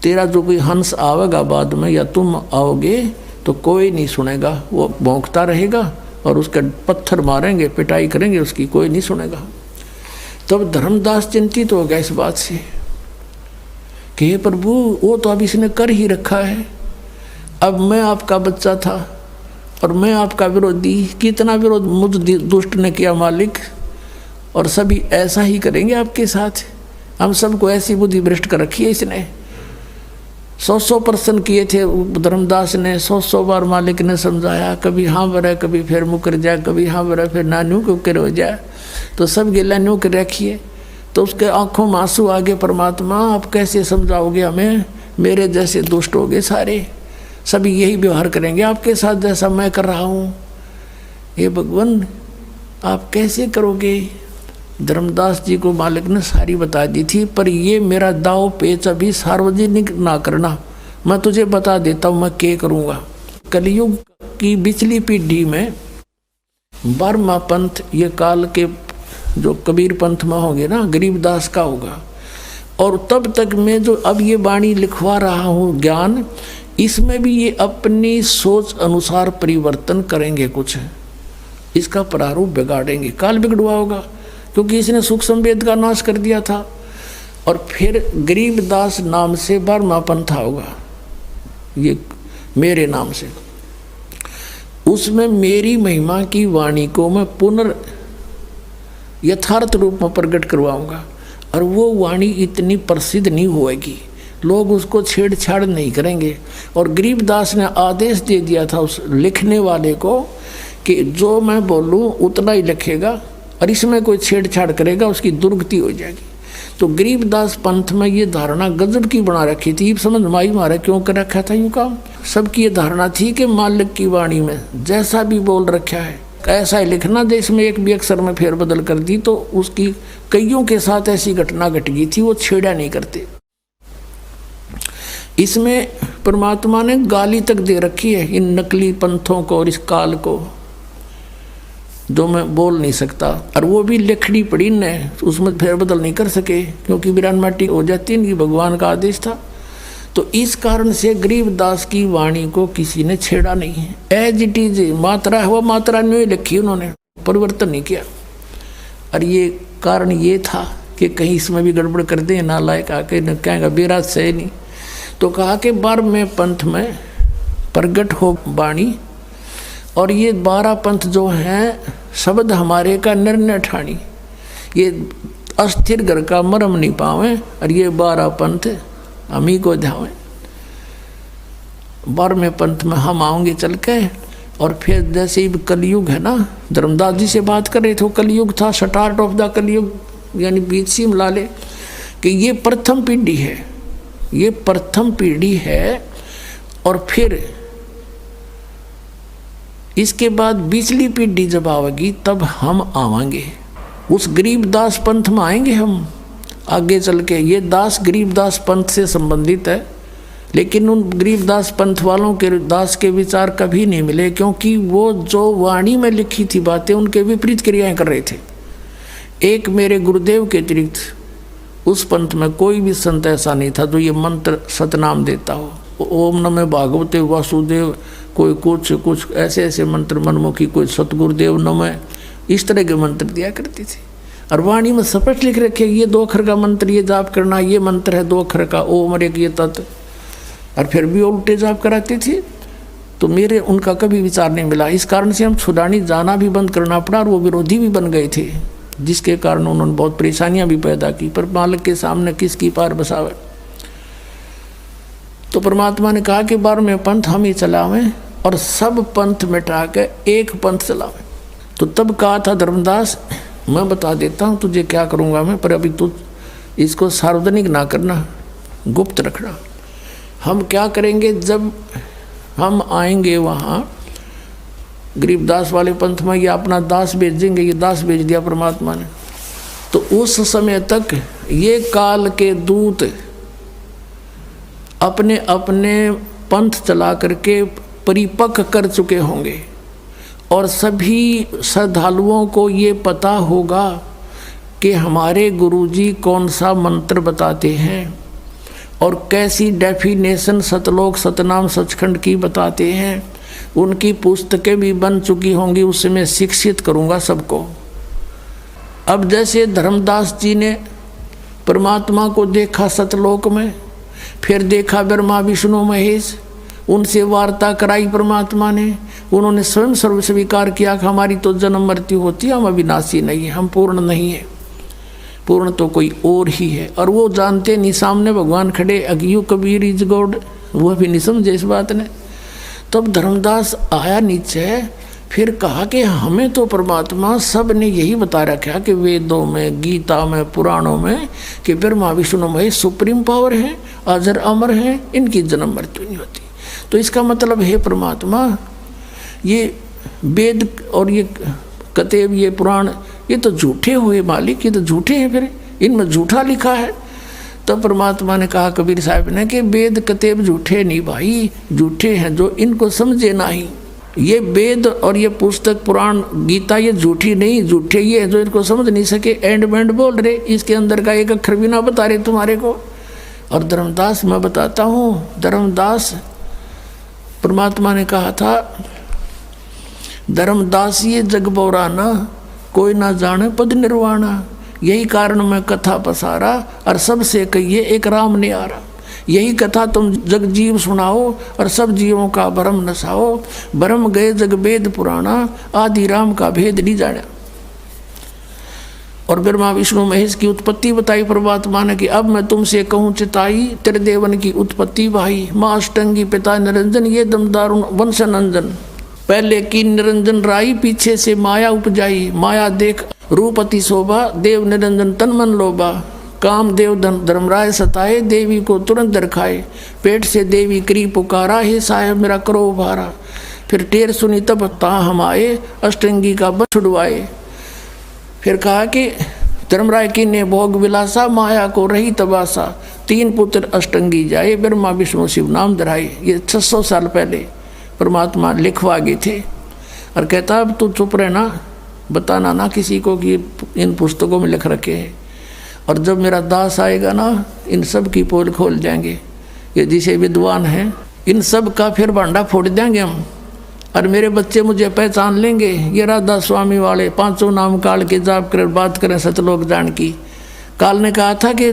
तेरा जो कोई हंस आवेगा बाद में, या तुम आओगे, तो कोई नहीं सुनेगा, वो भौंकता रहेगा और उसके पत्थर मारेंगे, पिटाई करेंगे उसकी, कोई नहीं सुनेगा। तब धर्मदास चिंतित हो गया इस बात से कि हे प्रभु, वो तो अब इसने कर ही रखा है, अब मैं आपका बच्चा था और मैं आपका विरोधी, कितना विरोध मुझ दुष्ट ने किया मालिक, और सभी ऐसा ही करेंगे आपके साथ। हम सबको ऐसी बुद्धि भ्रष्ट कर रखी है इसने। 100 प्रश्न किए थे धर्मदास ने, 100 बार मालिक ने समझाया, कभी हाँ बरा, कभी फिर मुकर जाए, कभी हाँ बरा, फिर नान्यू को कर हो जाए, तो सब गिला न्यू कर रखिए। तो उसके आंखों में आंसू आ गए, परमात्मा आप कैसे समझाओगे हमें, मेरे जैसे दुष्ट हो गए सारे, सभी यही व्यवहार करेंगे आपके साथ जैसा मैं कर रहा हूँ। ये भगवान आप कैसे करोगे। धर्मदास जी को मालिक ने सारी बता दी थी, पर ये मेरा दाव पेच अभी सार्वजनिक ना करना, मैं तुझे बता देता हूँ मैं क्या करूँगा। कलयुग की पिछली पीढ़ी में 12वां पंथ, ये काल के जो कबीर पंथ में होंगे ना, गरीबदास का होगा। और तब तक मैं जो अब ये वाणी लिखवा रहा हूँ ज्ञान, इसमें भी ये अपनी सोच अनुसार परिवर्तन करेंगे, कुछ इसका प्रारूप बिगाड़ेंगे। काल बिगड़ुआ होगा क्योंकि इसने सुख संवेद का नाश कर दिया था। और फिर गरीबदास नाम से 12वां पंथा होगा, ये मेरे नाम से। उसमें मेरी महिमा की वाणी को मैं पुनर् यथार्थ रूप में प्रकट करवाऊंगा, और वो वाणी इतनी प्रसिद्ध नहीं होएगी, लोग उसको छेड़छाड़ नहीं करेंगे। और गरीबदास ने आदेश दे दिया था उस लिखने वाले को कि जो मैं बोलूँ उतना ही लिखेगा, और इसमें कोई छेड़छाड़ करेगा उसकी दुर्गति हो जाएगी। तो गरीबदास पंथ में ये धारणा गजब की बना रखी थी, समझ माई मारा क्यों कर रखा था यूँ काम। सबकी ये धारणा थी कि मालिक की वाणी में जैसा भी बोल रखा है ऐसा ही लिखना, देश में एक भी अक्षर में फेरबदल कर दी तो उसकी कईयों के साथ ऐसी घटना घट गई थी, वो छेड़ा नहीं करते। इसमें परमात्मा ने गाली तक दे रखी है इन नकली पंथों को और इस काल को, जो मैं बोल नहीं सकता। और वो भी लिखनी पड़ी न, उसमें फेरबदल नहीं कर सके क्योंकि वीरान माटी हो जाती है, भगवान का आदेश था। तो इस कारण से गरीबदास की वाणी को किसी ने छेड़ा नहीं है, एज इट इज मात्रा है वो मात्रा नहीं लिखी, उन्होंने परिवर्तन नहीं किया। और ये कारण ये था कि कहीं इसमें भी गड़बड़ कर दें, नालायक आके न कहेगा बेराज से नहीं। तो कहा कि 12वें पंथ में प्रगट हो वाणी, और ये 12 पंथ जो हैं शब्द हमारे का निर्णय ठानी, ये अस्थिर घर का मरम नहीं पावे, और ये 12 पंथ हम ही को ध्यावें। 12वें पंथ में हम आएंगे चल के। और फिर जैसे ही कलयुग है ना, धर्मदास जी से बात कर रहे थे, कलयुग था, स्टार्ट ऑफ द कलयुग, यानी बीच सी मिला ले कि ये प्रथम पीढ़ी है, ये प्रथम पीढ़ी है। और फिर इसके बाद पिछली पीढ़ी जब आवेगी तब हम आवांगे, उस गरीबदास पंथ में आएंगे हम आगे चल के। ये दास गरीबदास पंथ से संबंधित है, लेकिन उन गरीबदास पंथ वालों के दास के विचार कभी नहीं मिले, क्योंकि वो जो वाणी में लिखी थी बातें उनके विपरीत क्रियाएं कर रहे थे। एक मेरे गुरुदेव के अतिरिक्त उस पंथ में कोई भी संत ऐसा नहीं था जो ये मंत्र सतनाम देता हो, ओम नमः भागवते वासुदेव, कोई कुछ ऐसे ऐसे मंत्र मनमुखी, कोई सतगुरुदेव नमः, इस तरह के मंत्र दिया करती थी। और वाणी में स्पष्ट लिख रखे ये 2 अक्षर का मंत्र ये जाप करना, ये मंत्र है 2 अक्षर का ओम और एक ये तत्, और फिर भी उल्टे जाप कराती थी। तो मेरे उनका कभी विचार नहीं मिला, इस कारण से हम छुड़ानी जाना भी बंद करना पड़ा, और वो विरोधी भी बन गए थे, जिसके कारण उन्होंने बहुत परेशानियां भी पैदा की। पर मालिक के सामने किसकी पार बसावे। तो परमात्मा ने कहा कि 12वें पंथ हम ही चलावें और सब पंथ मिटा के एक पंथ चलावें। तो तब कहा था धर्मदास, मैं बता देता हूँ तुझे क्या करूँगा मैं, पर अभी तू इसको सार्वजनिक ना करना, गुप्त रखना। हम क्या करेंगे, जब हम आएंगे वहाँ गरीबदास वाले पंथ में, ये अपना दास भेजेंगे, ये दास भेज दिया परमात्मा ने, तो उस समय तक ये काल के दूत अपने अपने पंथ चला करके परिपक्व कर चुके होंगे, और सभी श्रद्धालुओं को ये पता होगा कि हमारे गुरुजी कौन सा मंत्र बताते हैं और कैसी डेफिनेशन सतलोक सतनाम सचखंड की बताते हैं। उनकी पुस्तकें भी बन चुकी होंगी, उससे मैं शिक्षित करूँगा सबको। अब जैसे धर्मदास जी ने परमात्मा को देखा सतलोक में, फिर देखा ब्रह्मा विष्णु महेश, उनसे वार्ता कराई परमात्मा ने, उन्होंने स्वयं सर्व स्वीकार किया कि हमारी तो जन्म मृत्यु होती है, हम अविनाशी नहीं है, हम पूर्ण नहीं है, पूर्ण तो कोई और ही है। और वो जानते नहीं, सामने भगवान खड़े, अगियो कबीर इज गॉड, वो भी नहीं समझे इस बात ने। तब धर्मदास आया नीचे, फिर कहा कि हमें तो परमात्मा सब ने यही बता रखा कि वेदों में, गीता में, पुराणों में कि ब्रह्मा विष्णु महेश सुप्रीम पावर है, अजर अमर है, इनकी जन्म मृत्यु नहीं होती। तो इसका मतलब है परमात्मा, ये वेद और ये कतेब, ये पुराण, ये तो झूठे हुए मालिक, ये तो झूठे हैं, फिर इनमें झूठा लिखा है। तब परमात्मा ने कहा कबीर साहब ने कि वेद कतेब झूठे नहीं भाई, झूठे हैं जो इनको समझे नहीं। ये वेद और ये पुस्तक पुराण गीता ये झूठी नहीं, झूठे ये हैं जो इनको समझ नहीं सके, एंड बैंड बोल रहे, इसके अंदर का एक अक्षर भी ना बता रहे तुम्हारे को। और धर्मदास मैं बताता हूँ, धर्मदास परमात्मा ने कहा था, धर्मदास ये जग बौराना, कोई ना जाने पद निर्वाणा, यही कारण मैं कथा पसारा, और सबसे कहिए एक राम ने आरा। यही कथा तुम जग जीव सुनाओ, और सब जीवों का भरम नसाओ, भरम गए जग वेद पुराना, आदि राम का भेद नहीं जाना। और ब्रह्मा विष्णु महेश की उत्पत्ति बताई परमात्मा ने कि अब मैं तुमसे कहूँ चिताई, त्रिदेवन की उत्पत्ति भाई, माँ अष्टंगी पिता निरंजन, ये दमदारुण वंश नंदन। पहले की निरंजन राई, पीछे से माया उपजाई, माया देख रूप अति शोभा, देव निरंजन तन मन लोभा। काम देव धर्मराय सताए, देवी को तुरंत दरखाए, पेट से देवी करी पुकारा, हे साहेब मेरा करो उभारा। फिर टेर सुनी तब ता हम आए, अष्टंगी का बस छुड़वाए। फिर कहा कि धर्मराय की ने भोग विलासा, माया को रही तबासा, तीन पुत्र अष्टंगी जाए, ब्रह्मा विष्णु शिव नाम धराए। ये 600 साल पहले परमात्मा लिखवा गए थे। और कहता अब तू चुप रहना, बताना ना किसी को कि इन पुस्तकों में लिख रखे हैं, और जब मेरा दास आएगा ना, इन सब की पोल खोल जाएंगे। ये जिसे विद्वान हैं इन सब का फिर भांडा फोड़ देंगे हम, और मेरे बच्चे मुझे पहचान लेंगे। ये राधा स्वामी वाले पांचों नाम काल के जाप कर बात करें सतलोक जान की। काल ने कहा था कि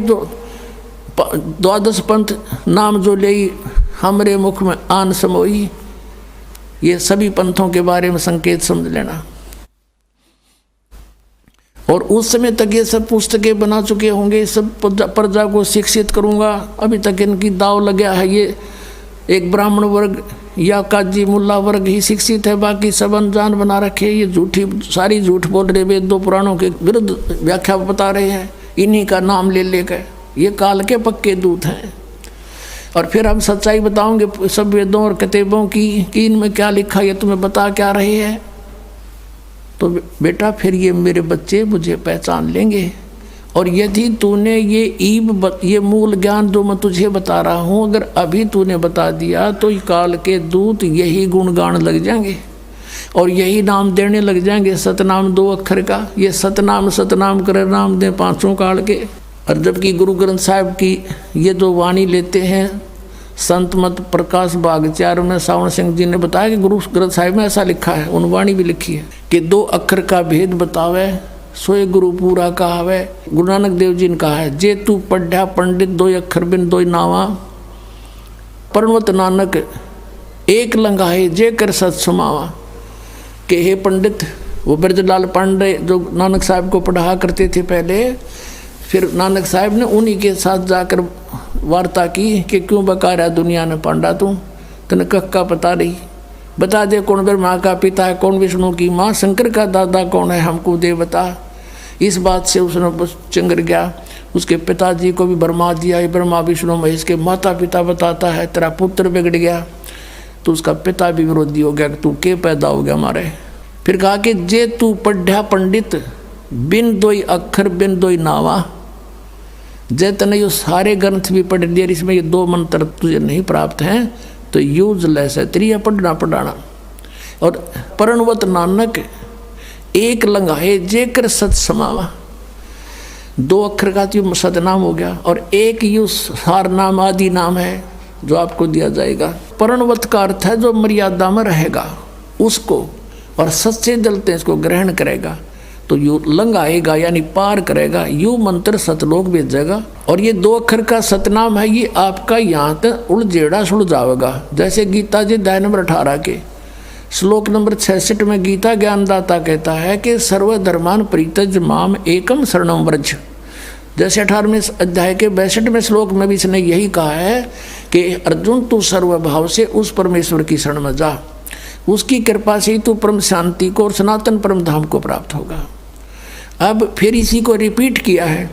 12 पंथ नाम जो ले हमरे मुख में आन समोई, ये सभी पंथों के बारे में संकेत समझ लेना। और उस समय तक ये सब पुस्तकें बना चुके होंगे, सब प्रजा को शिक्षित करूंगा। अभी तक इनकी दाव लगा है, ये एक ब्राह्मण वर्ग या काजी मुल्ला वर्ग ही शिक्षित है, बाकी सब अनजान बना रखे। ये झूठी सारी झूठ बोल रहे, वेदों पुराणों के विरुद्ध व्याख्या बता रहे हैं, इन्हीं का नाम ले लेकर। ये काल के पक्के दूत हैं। और फिर हम सच्चाई बताओगे सब वेदों और किताबों की कि इनमें क्या लिखा, ये तुम्हें बता क्या रहे हैं। तो बेटा फिर ये मेरे बच्चे मुझे पहचान लेंगे। और यदि तूने ये मूल ज्ञान जो मैं तुझे बता रहा हूँ, अगर अभी तूने बता दिया तो काल के दूत यही गुणगान लग जाएंगे और यही नाम देने लग जाएंगे। सतनाम 2 अक्षर का, ये सतनाम करे नाम दे 5 काल के। और जबकि गुरु ग्रंथ साहिब की ये जो वाणी लेते हैं, संत मत प्रकाश बागचार में सावन सिंह जी ने बताया कि गुरु ग्रंथ साहिब में ऐसा लिखा है, उन वाणी भी लिखी है कि 2 अक्षर का भेद बतावे, सोए गुरु पूरा कहावे। गुरु नानक देव जी ने कहा है, जे तू पढ़ा पंडित 2 अक्षर बिन 2 नावा, परमत नानक एक लंघाए जे कर सत सुमावा। के हे पंडित, वो ब्रजलाल पांडे जो नानक साहब को पढ़ा करते थे पहले, फिर नानक साहब ने उन्हीं के साथ जाकर वार्ता की कि क्यों बका रहा दुनिया ने पांडा, तू तने कक्का पता नहीं, बता दे कौन ब्रह्मा का पिता है, कौन विष्णु की माँ, शंकर का दादा कौन है, हमको दे बता। इस बात से उसने चंगर गया, उसके पिताजी को भी भरमा दिया। ब्रह्मा विष्णु महेश के माता पिता बताता है, तेरा पुत्र बिगड़ गया, तो उसका पिता भी विरोधी हो गया कि तू के पैदा हो गया हमारे। फिर कहा कि जे तू पढ़ा पंडित बिन 2 अक्षर बिन 2 नावा, जे तने यो सारे ग्रंथ भी पढ़ दिए, इसमें ये 2 मंत्र तुझे नहीं प्राप्त हैं, तो यूजलेस है तेरी पढ़ना पढ़ाना। और परणवत नानक एक लंघाए जेकर सत समावा, 2 अक्षर का तो सतनाम हो गया, और एक यू सार नाम आदि नाम है, जो आपको दिया जाएगा। प्रणवत का अर्थ है जो मर्यादा में रहेगा उसको, और सच्चे जलते इसको ग्रहण करेगा तो यू लंघाएगा यानी पार करेगा, यू मंत्र सतलोक भेजेगा। और ये 2 अक्षर का सतनाम है, ये आपका यहाँ तक उलझेड़ा सुलझावेगा। जैसे गीता जी अध्याय नंबर 18 के श्लोक नंबर 66 में गीता ज्ञानदाता कहता है कि सर्वधर्मान परित्यज माम एकम शरणम व्रज। जैसे 18वें अध्याय के 62वें श्लोक में भी इसने यही कहा है कि अर्जुन तू सर्वभाव से उस परमेश्वर की शरण में जा, उसकी कृपा से ही तू परम शांति को और सनातन परम धाम को प्राप्त होगा। अब फिर इसी को रिपीट किया है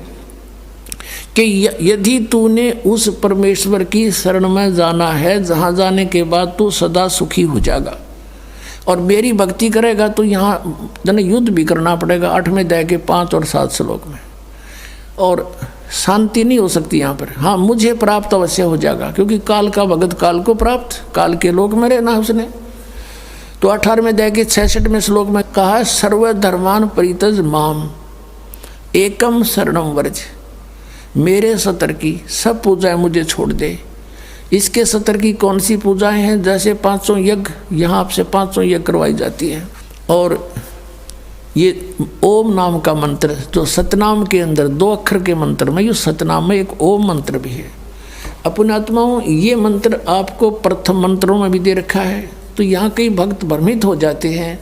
कि यदि तूने उस परमेश्वर की शरण में जाना है, जहाँ जाने के बाद तू सदा सुखी हो जाएगा और मेरी भक्ति करेगा तो यहाँ जन युद्ध भी करना पड़ेगा 8वें अध्याय के 5 और 7 श्लोक में, और शांति नहीं हो सकती यहाँ पर। हाँ, मुझे प्राप्त अवश्य हो जाएगा, क्योंकि काल का भगत काल को प्राप्त, काल के लोक में रहना उसने। तो 18वें अध्याय के 66वें श्लोक में कहा सर्वधर्मान परित्यज माम एकम शरणम व्रज, मेरे सतर की सब पूजाएं मुझे छोड़ दे। इसके सतर की कौन सी पूजाएं हैं? जैसे 500 यज्ञ, यहाँ आपसे 500 यज्ञ करवाई जाती है। और ये ओम नाम का मंत्र जो सतनाम के अंदर 2 अक्षर के मंत्र में, ये सतनाम में एक ओम मंत्र भी है। अपने आत्माओं, ये मंत्र आपको प्रथम मंत्रों में भी दे रखा है, तो यहाँ कई भक्त भ्रमित हो जाते हैं।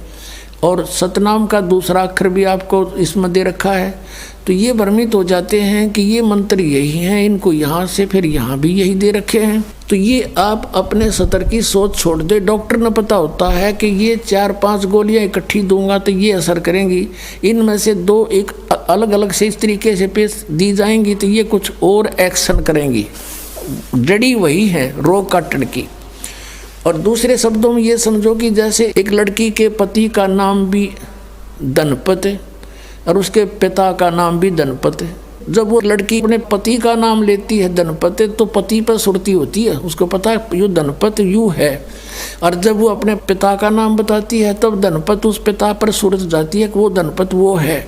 और सतनाम का दूसरा अक्षर भी आपको इसमें दे रखा है, तो ये भ्रमित हो जाते हैं कि ये मंत्र यही हैं, इनको यहाँ से फिर यहाँ भी यही दे रखे हैं। तो ये आप अपने सतर की सोच छोड़ दे। डॉक्टर ने पता होता है कि ये 4-5 गोलियाँ इकट्ठी दूंगा तो ये असर करेंगी, इनमें से 2 एक अलग अलग से इस तरीके से पेश दी जाएंगी तो ये कुछ और एक्शन करेंगी। जड़ी वही है रोग काटने की। और दूसरे शब्दों में ये समझो कि जैसे एक लड़की के पति का नाम भी धनपत है और उसके पिता का नाम भी धनपत है। जब वो लड़की अपने पति का नाम लेती है धनपत, तो पति पर सुरती होती है, उसको पता है यू धनपत यू है। और जब वो अपने पिता का नाम बताती है तब धनपत उस पिता पर सुरत जाती है कि वो धनपत वो है।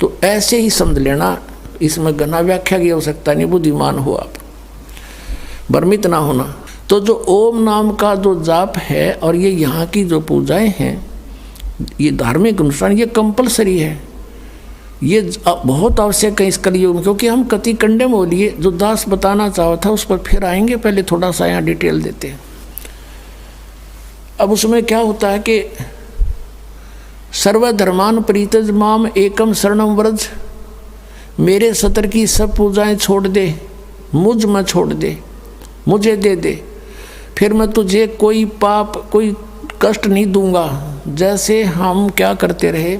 तो ऐसे ही समझ लेना, इसमें घना व्याख्या की आवश्यकता नहीं, बुद्धिमान हो आप, भ्रमित ना होना। तो जो ओम नाम का जो जाप है और ये यहाँ की जो पूजाएं हैं, ये धार्मिक अनुष्ठान, ये कंपलसरी है, ये बहुत आवश्यक है इस कलयुग में। क्योंकि हम कति कंडे में हो लिए, जो दास बताना चाहा था उस पर फिर आएंगे, पहले थोड़ा सा यहाँ डिटेल देते हैं। अब उसमें क्या होता है कि सर्वधर्मान परित्यज माम एकम शरणम व्रज, मेरे सतर की सब पूजाएं छोड़ दे, मुझ में छोड़ दे, मुझे दे दे, फिर मैं तुझे कोई पाप कोई कष्ट नहीं दूंगा। जैसे हम क्या करते रहे,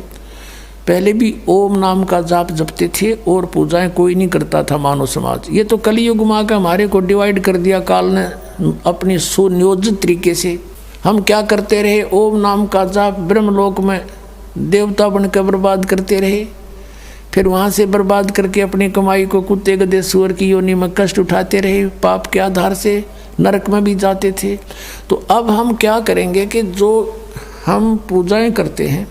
पहले भी ओम नाम का जाप जपते थे और पूजाएं कोई नहीं करता था मानव समाज। ये तो कलयुग में आकर हमारे को डिवाइड कर दिया काल ने अपनी सुनियोजित तरीके से। हम क्या करते रहे, ओम नाम का जाप ब्रह्मलोक में देवता बनकर बर्बाद करते रहे, फिर वहाँ से बर्बाद करके अपनी कमाई को कुत्ते गधे सूअर की योनि में कष्ट उठाते रहे, पाप के आधार से नरक में भी जाते थे। तो अब हम क्या करेंगे कि जो हम पूजाएं करते हैं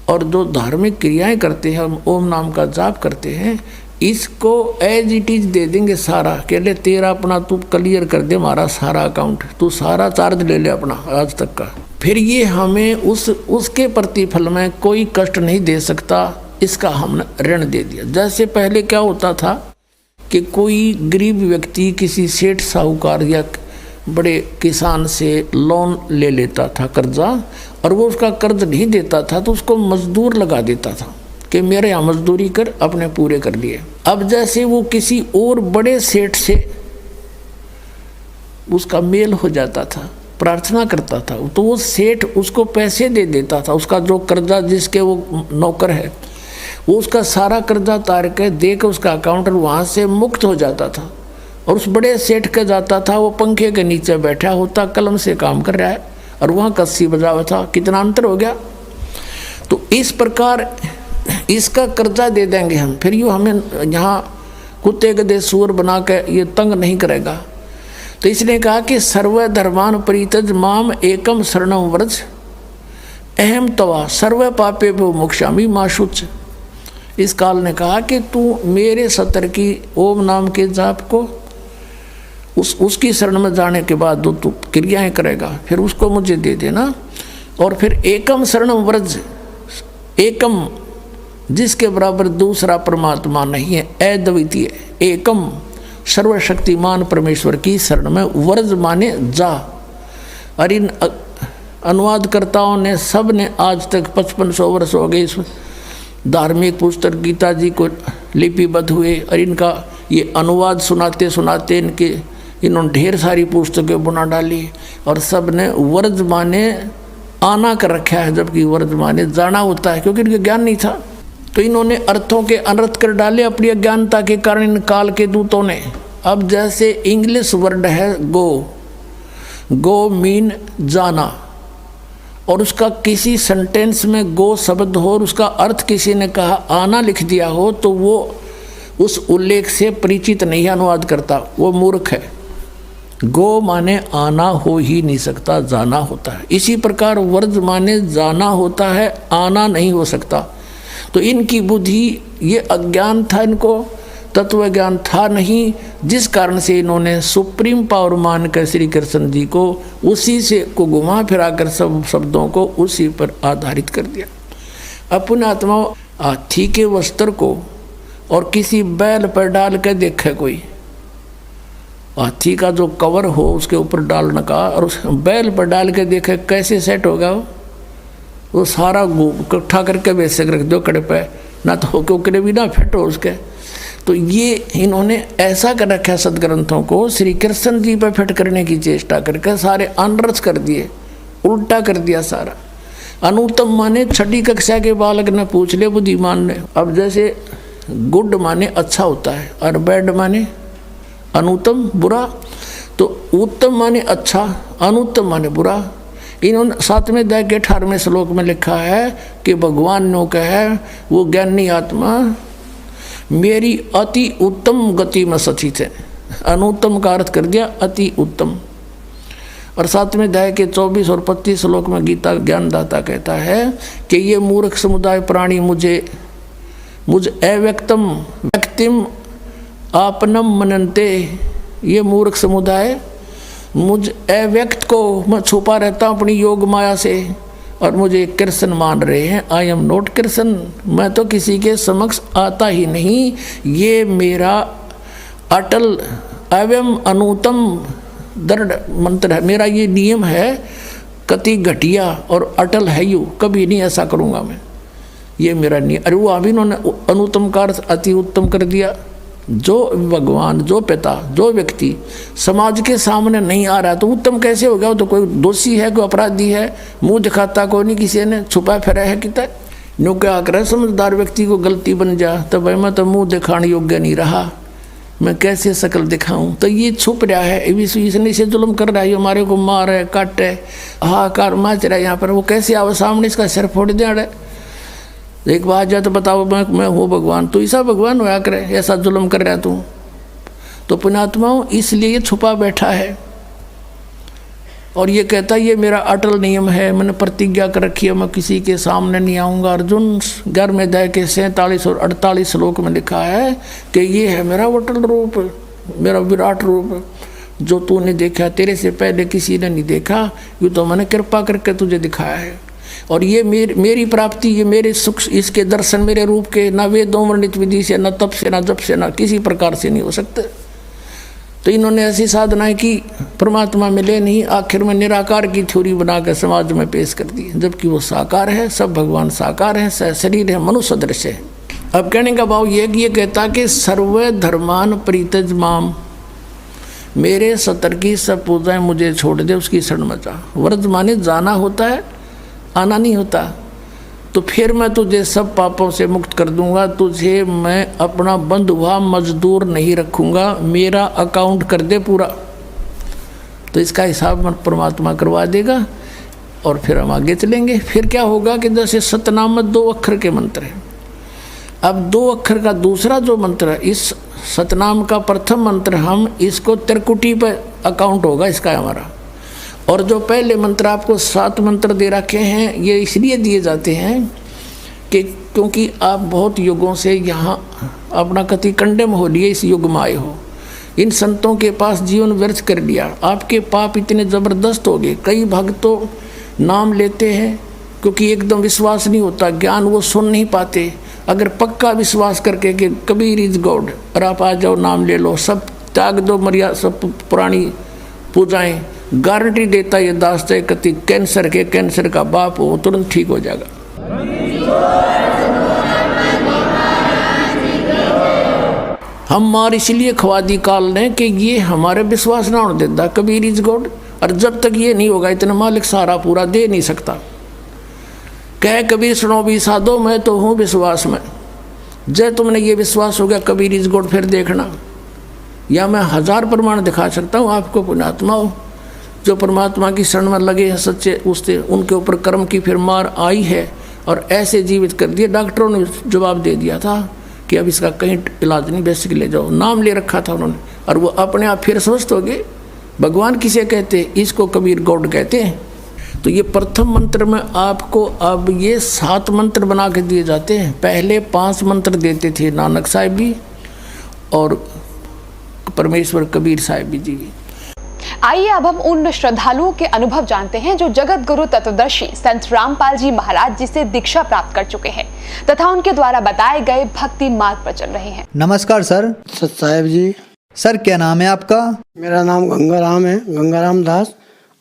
और जो धार्मिक क्रियाएं करते हैं, हम ओम नाम का जाप करते हैं, इसको एज इट इज दे देंगे सारा। कह ले तेरा अपना तू क्लियर कर दे हमारा सारा अकाउंट, तू सारा चार्ज ले ले अपना आज तक का। फिर ये हमें उसके प्रतिफल में कोई कष्ट नहीं दे सकता, इसका हमने ऋण दे दिया। जैसे पहले क्या होता था कि कोई गरीब व्यक्ति किसी सेठ साहूकार या बड़े किसान से लोन ले लेता था कर्जा, और वो उसका कर्ज नहीं देता था तो उसको मजदूर लगा देता था कि मेरे यहाँ मजदूरी कर, अपने पूरे कर लिए। अब जैसे वो किसी और बड़े सेठ से उसका मेल हो जाता था, प्रार्थना करता था, तो वो सेठ उसको पैसे दे देता था, उसका जो कर्जा जिसके वो नौकर है वो उसका सारा कर्जा तार के दे के उसका अकाउंट वहाँ से मुक्त हो जाता था। और उस बड़े सेठ के जाता था, वो पंखे के नीचे बैठा होता, कलम से काम कर रहा है और वहाँ कस्सी बजा हुआ था। कितना अंतर हो गया। तो इस प्रकार इसका कर्जा दे देंगे हम, फिर यूँ हमें यहाँ कुत्ते गधे सूअर बना के ये तंग नहीं करेगा। तो इसने कहा कि सर्वधर्मान परित्यज माम एकम शरणम व्रज अहम तवा सर्व पापे भो मोक्षामि मा शुच। इस काल ने कहा कि तू मेरे सतर की ओम नाम के जाप को उसकी शरण में जाने के बाद जो तू क्रियाएं करेगा फिर उसको मुझे दे देना। और फिर एकम शरणम व्रज, एकम जिसके बराबर दूसरा परमात्मा नहीं है, अद्वितीय एकम सर्वशक्तिमान परमेश्वर की शरण में व्रज माने जा। और इन अनुवादकर्ताओं ने सब ने आज तक 5500 वर्ष हो गए इस धार्मिक पुस्तक गीता जी को लिपिबद्ध हुए, और इनका ये अनुवाद सुनाते सुनाते इन्होंने ढेर सारी पुस्तकें बना डाली, और सब ने व्रज माने आना कर रखा है, जबकि व्रज माने जाना होता है, क्योंकि इनके ज्ञान नहीं था। तो इन्होंने अर्थों के अनर्थ कर डाले अपनी अज्ञानता के कारण इन काल के दूतों ने। अब जैसे इंग्लिश वर्ड है गो मीन जाना, और उसका किसी सेंटेंस में गो शब्द हो और उसका अर्थ किसी ने कहा आना लिख दिया हो, तो वो उस उल्लेख से परिचित नहीं अनुवाद करता, वो मूर्ख है। गो माने आना हो ही नहीं सकता, जाना होता है। इसी प्रकार वर्ज माने जाना होता है, आना नहीं हो सकता। तो इनकी बुद्धि, ये अज्ञान था, इनको तत्व ज्ञान था नहीं, जिस कारण से इन्होंने सुप्रीम पावर मानकर श्री कृष्ण जी को उसी से को घुमा फिरा कर सब शब्दों को उसी पर आधारित कर दिया। अपने आत्मा हाथी के वस्त्र को और किसी बैल पर डाल कर देखे, कोई हाथी का जो कवर हो उसके ऊपर डालने का, और उस बैल पर डाल के देखे कैसे सेट होगा वो सारा इकट्ठा करके वैसे रख दो कड़े पे, ना तो क्योंकि भी ना फिट हो उसके। तो ये इन्होंने ऐसा कर रखा सदग्रंथों को श्री कृष्ण जी पर फिट करने की चेष्टा करके सारे अनरस कर दिए, उल्टा कर दिया सारा। अनुत्तम माने छठी कक्षा के बालक ने पूछ ले बुद्धिमान ने। अब जैसे गुड माने अच्छा होता है और बैड माने अनुत्तम बुरा, तो उत्तम माने अच्छा, अनुत्तम माने बुरा। इन्होंने 7वें अध्याय के 18वें श्लोक में लिखा है कि भगवान ने कहा वो ज्ञानी आत्मा मेरी अति उत्तम गति में सचित है। अनुत्तम का अर्थ कर दिया अति उत्तम। और 7वें अध्याय के 24 और 25 श्लोक में गीता ज्ञानदाता कहता है कि ये मूर्ख समुदाय प्राणी मुझ अव्यक्तम व्यक्तिम आपनम मनन्ते, ये मूर्ख समुदाय मुझ अव्यक्त को मैं छुपा रहता हूँ अपनी योग माया से, और मुझे कृष्ण मान रहे हैं। आई एम नॉट कृष्ण, मैं तो किसी के समक्ष आता ही नहीं। ये मेरा अटल अव्यम अनुतम दृढ़ मंत्र है, मेरा ये नियम है, कति घटिया और अटल है यू, कभी नहीं ऐसा करूँगा मैं, ये मेरा नियम। अरे वो अभी इन्होंने अनुत्तम का अर्थ अति उत्तम कर दिया। जो भगवान, जो पिता, जो व्यक्ति समाज के सामने नहीं आ रहा तो उत्तम कैसे हो गया? वो तो कोई दोषी है, कोई अपराधी है, मुंह दिखाता कोई नहीं, किसी ने छुपा फिरा है कितना। यूँ क्या करे समझदार व्यक्ति को गलती बन जा तो भाई मैं तो मुंह दिखाने योग्य नहीं रहा, मैं कैसे शकल दिखाऊं? तो ये छुप रहा है, इसने इसे जुल्म कर रहा है, हमारे को मार है, काट है, हाहाकार मच रहा है यहाँ पर। वो कैसे आवे सामने, इसका सिर फोड़ दे रहा है। एक बात जा तो बताओ मैं हूँ भगवान, तो ऐसा भगवान होया करे, ऐसा जुल्म कर रहा है तू? तो पुण्यात्माओं इसलिए छुपा बैठा है और ये कहता है ये मेरा अटल नियम है, मैंने प्रतिज्ञा कर रखी है, मैं किसी के सामने नहीं आऊँगा। अर्जुन 11वें अध्याय के 47 और 48 श्लोक में लिखा है कि ये है मेरा अटल रूप, मेरा विराट रूप, जो तूने देखा तेरे से पहले किसी ने नहीं देखा, ये तो मैंने कृपा करके तुझे दिखाया है। और ये मेरी प्राप्ति, ये मेरे सुख, इसके दर्शन मेरे रूप के न वेदों वर्णित विधि से, न तप से, न जप से, न किसी प्रकार से नहीं हो सकते। तो इन्होंने ऐसी साधनाएं की, परमात्मा मिले नहीं, आखिर में निराकार की थ्योरी बनाकर समाज में पेश कर दी, जबकि वो साकार है, सब भगवान साकार है, शरीर है, मनुष्य सदृश है। अब कहने का भाव ये कि ये कहता कि सर्व धर्मान परित्यज माम, मेरे सतर की सब पूजाएं मुझे छोड़ दे, उसकी शरण में जा। व्रज माने जाना होता है, आना नहीं होता। तो फिर मैं तुझे सब पापों से मुक्त कर दूंगा, तुझे मैं अपना बंधुआ मजदूर नहीं रखूंगा, मेरा अकाउंट कर दे पूरा। तो इसका हिसाब परमात्मा करवा देगा और फिर हम आगे चलेंगे। फिर क्या होगा कि जैसे सतनाम 2 अक्षर के मंत्र हैं, अब 2 अक्षर का दूसरा जो मंत्र है, इस सतनाम का प्रथम मंत्र, हम इसको त्रिकुटी पर अकाउंट होगा इसका हमारा। और जो पहले मंत्र आपको 7 मंत्र दे रखे हैं, ये इसलिए दिए जाते हैं कि क्योंकि आप बहुत युगों से यहाँ अपना कति कंडेम हो लिए, इस युग में आए हो, इन संतों के पास जीवन व्यर्थ कर लिया। आपके पाप इतने ज़बरदस्त हो गए। कई भक्त तो नाम लेते हैं क्योंकि एकदम विश्वास नहीं होता, ज्ञान वो सुन नहीं पाते। अगर पक्का विश्वास करके कि कबीर इज गॉड और आप आ जाओ, नाम ले लो, सब त्याग दो, मर्यादा सब पुरानी पूजाएं, गारंटी देता ये दास्ते कति कैंसर का बाप हो तुरंत ठीक हो जाएगा। हम मार इसलिए खवादी काल ने कि ये हमारे विश्वास ना होने देता कबीर इज गॉड, और जब तक ये नहीं होगा इतना मालिक सारा पूरा दे नहीं सकता। कह कबीर सुनो भी साधो, मैं तो हूँ विश्वास में। जय तुमने ये विश्वास हो गया कबीर इज गॉड, फिर देखना, या मैं 1000 प्रमाण दिखा सकता हूँ आपको। पुण्यात्मा हो जो परमात्मा की शरण में लगे हैं सच्चे, उससे उनके ऊपर कर्म की फिर मार आई है और ऐसे जीवित कर दिए। डॉक्टरों ने जवाब दे दिया था कि अब इसका कहीं इलाज नहीं, बेसिक ले जाओ, नाम ले रखा था उन्होंने, और वो अपने आप फिर स्वस्थ हो गए। भगवान किसे कहते? इसको कबीर गॉड कहते हैं। तो ये प्रथम मंत्र में आपको अब ये 7 मंत्र बना के दिए जाते हैं। पहले 5 मंत्र देते थे नानक साहिब भी और परमेश्वर कबीर साहिब जी भी। आइए अब हम उन श्रद्धालुओं के अनुभव जानते हैं जो जगत गुरु तत्वदर्शी संत रामपाल जी महाराज जी से दीक्षा प्राप्त कर चुके हैं तथा उनके द्वारा बताए गए भक्ति मार्ग पर चल रहे हैं। नमस्कार सर। सत साहेब जी। सर क्या नाम है आपका? मेरा नाम गंगाराम है, गंगाराम दास,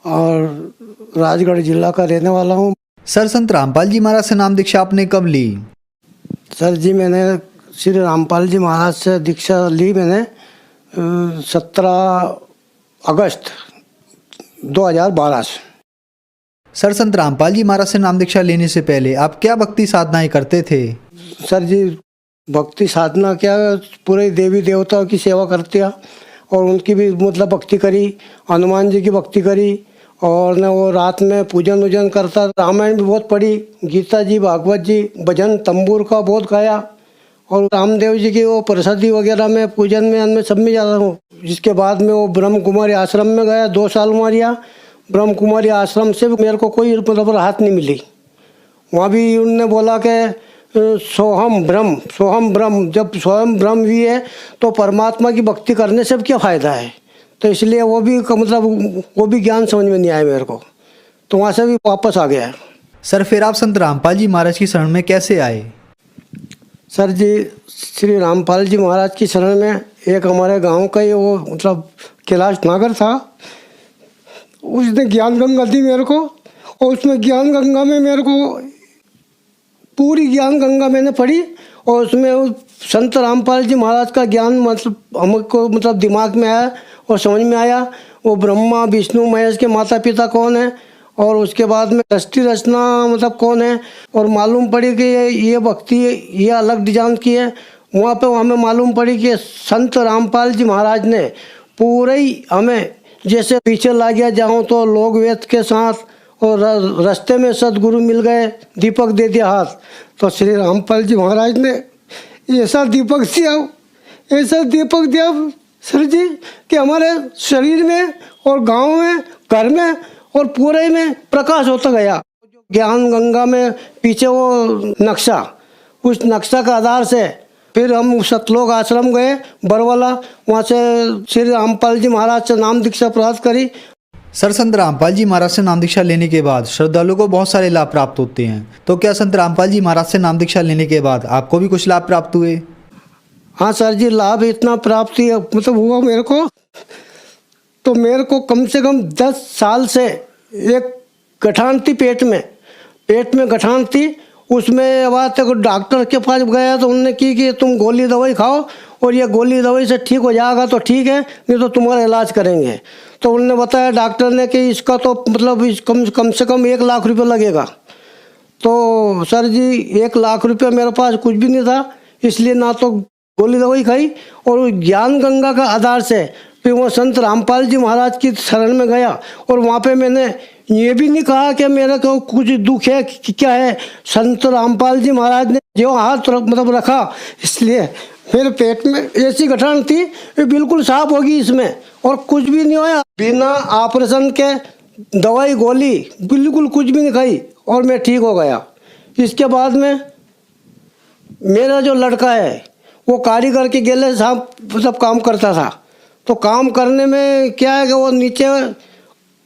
और राजगढ़ जिला का रहने वाला हूँ। सर संत रामपाल जी महाराज से नाम दीक्षा आपने कब ली? सर जी मैंने श्री रामपाल जी महाराज से दीक्षा ली मैंने 17 अगस्त 2012 से। सर संत रामपाल जी महाराज से नाम दीक्षा लेने से पहले आप क्या भक्ति साधनाएं करते थे? सर जी भक्ति साधना क्या, पूरे देवी देवताओं की सेवा करते हैं और उनकी भी मतलब भक्ति करी, हनुमान जी की भक्ति करी, और न वो रात में पूजन वूजन करता। रामायण भी बहुत पढ़ी, गीता जी, भागवत जी, भजन तंबूर का बहुत गाया, और रामदेव जी की वो प्रसादी वगैरह में पूजन में अन्न में सब में जाता हूँ। जिसके बाद में वो ब्रह्म कुमारी आश्रम में गया, 2 साल वहाँ रिया। ब्रह्म कुमारी आश्रम से मेरे को कोई मतलब राहत नहीं मिली। वहाँ भी उनने बोला कि सोहम ब्रह्म, जब स्वयं ब्रह्म भी है तो परमात्मा की भक्ति करने से क्या फ़ायदा है। तो इसलिए वो भी मतलब वो भी ज्ञान समझ में नहीं आया मेरे को, तो वहाँ से भी वापस आ गया। सर फिर आप संत रामपाल जी महाराज की शरण में कैसे आए? सर जी श्री रामपाल जी महाराज की शरण में एक हमारे गांव का ही वो मतलब कैलाश नागर था, उसने ज्ञान गंगा दी मेरे को, और उसमें ज्ञान गंगा में मेरे को पूरी ज्ञान गंगा मैंने पढ़ी, और उसमें संत रामपाल जी महाराज का ज्ञान मतलब हमको मतलब दिमाग में आया और समझ में आया। वो ब्रह्मा विष्णु महेश के माता पिता कौन है, और उसके बाद में सृष्टि रचना मतलब कौन है, और मालूम पड़ी कि ये भक्ति ये अलग डिजाइन की है। वहाँ पे हमें मालूम पड़ी कि संत रामपाल जी महाराज ने पूरे ही हमें जैसे पीछे ला गया जाऊँ तो लोग वेद के साथ, और रास्ते में सदगुरु मिल गए, दीपक दे दिया हाथ। तो श्री रामपाल जी महाराज ने ऐसा दीपक दिया सर जी कि हमारे शरीर में और गांव में, घर में और पूरे में प्रकाश होता गया। ज्ञान गंगा में पीछे वो नक्शा, उस नक्शा का आधार से फिर हम सतलोक आश्रम गए बरवाला, वहाँ से श्री रामपाल जी महाराज से नाम दीक्षा प्राप्त करी। सर संत रामपाल जी महाराज से नाम दीक्षा लेने के बाद श्रद्धालुओं को बहुत सारे लाभ प्राप्त होते हैं, तो क्या संत रामपाल जी महाराज से नाम दीक्षा लेने के बाद आपको भी कुछ लाभ प्राप्त हुए? हाँ सर जी, लाभ इतना प्राप्त मतलब हुआ मेरे को, तो मेरे को कम से कम 10 साल से एक गठान थी पेट में गठान थी। उसमें बात तक डॉक्टर के पास गया तो उन्होंने की कि तुम गोली दवाई खाओ, और ये गोली दवाई से ठीक हो जाएगा तो ठीक है, नहीं तो तुम्हारा इलाज करेंगे। तो उन्होंने बताया डॉक्टर ने कि इसका तो मतलब कम से कम 1 लाख रुपये लगेगा। तो सर जी 1 लाख रुपये मेरे पास कुछ भी नहीं था, इसलिए ना तो गोली दवाई खाई, और ज्ञान गंगा का आधार से फिर वो संत रामपाल जी महाराज की शरण में गया। और वहाँ पे मैंने ये भी नहीं कहा कि मेरे को कुछ दुख है कि क्या है। संत रामपाल जी महाराज ने जो हाथ मतलब रखा, इसलिए मेरे पेट में ऐसी गठान थी ये बिल्कुल साफ होगी इसमें, और कुछ भी नहीं होया। बिना ऑपरेशन के दवाई गोली बिल्कुल कुछ भी नहीं खाई और मैं ठीक हो गया। इसके बाद में मेरा जो लड़का है वो कारीगर के गेले साहब सब काम करता था, तो काम करने में क्या है कि वो नीचे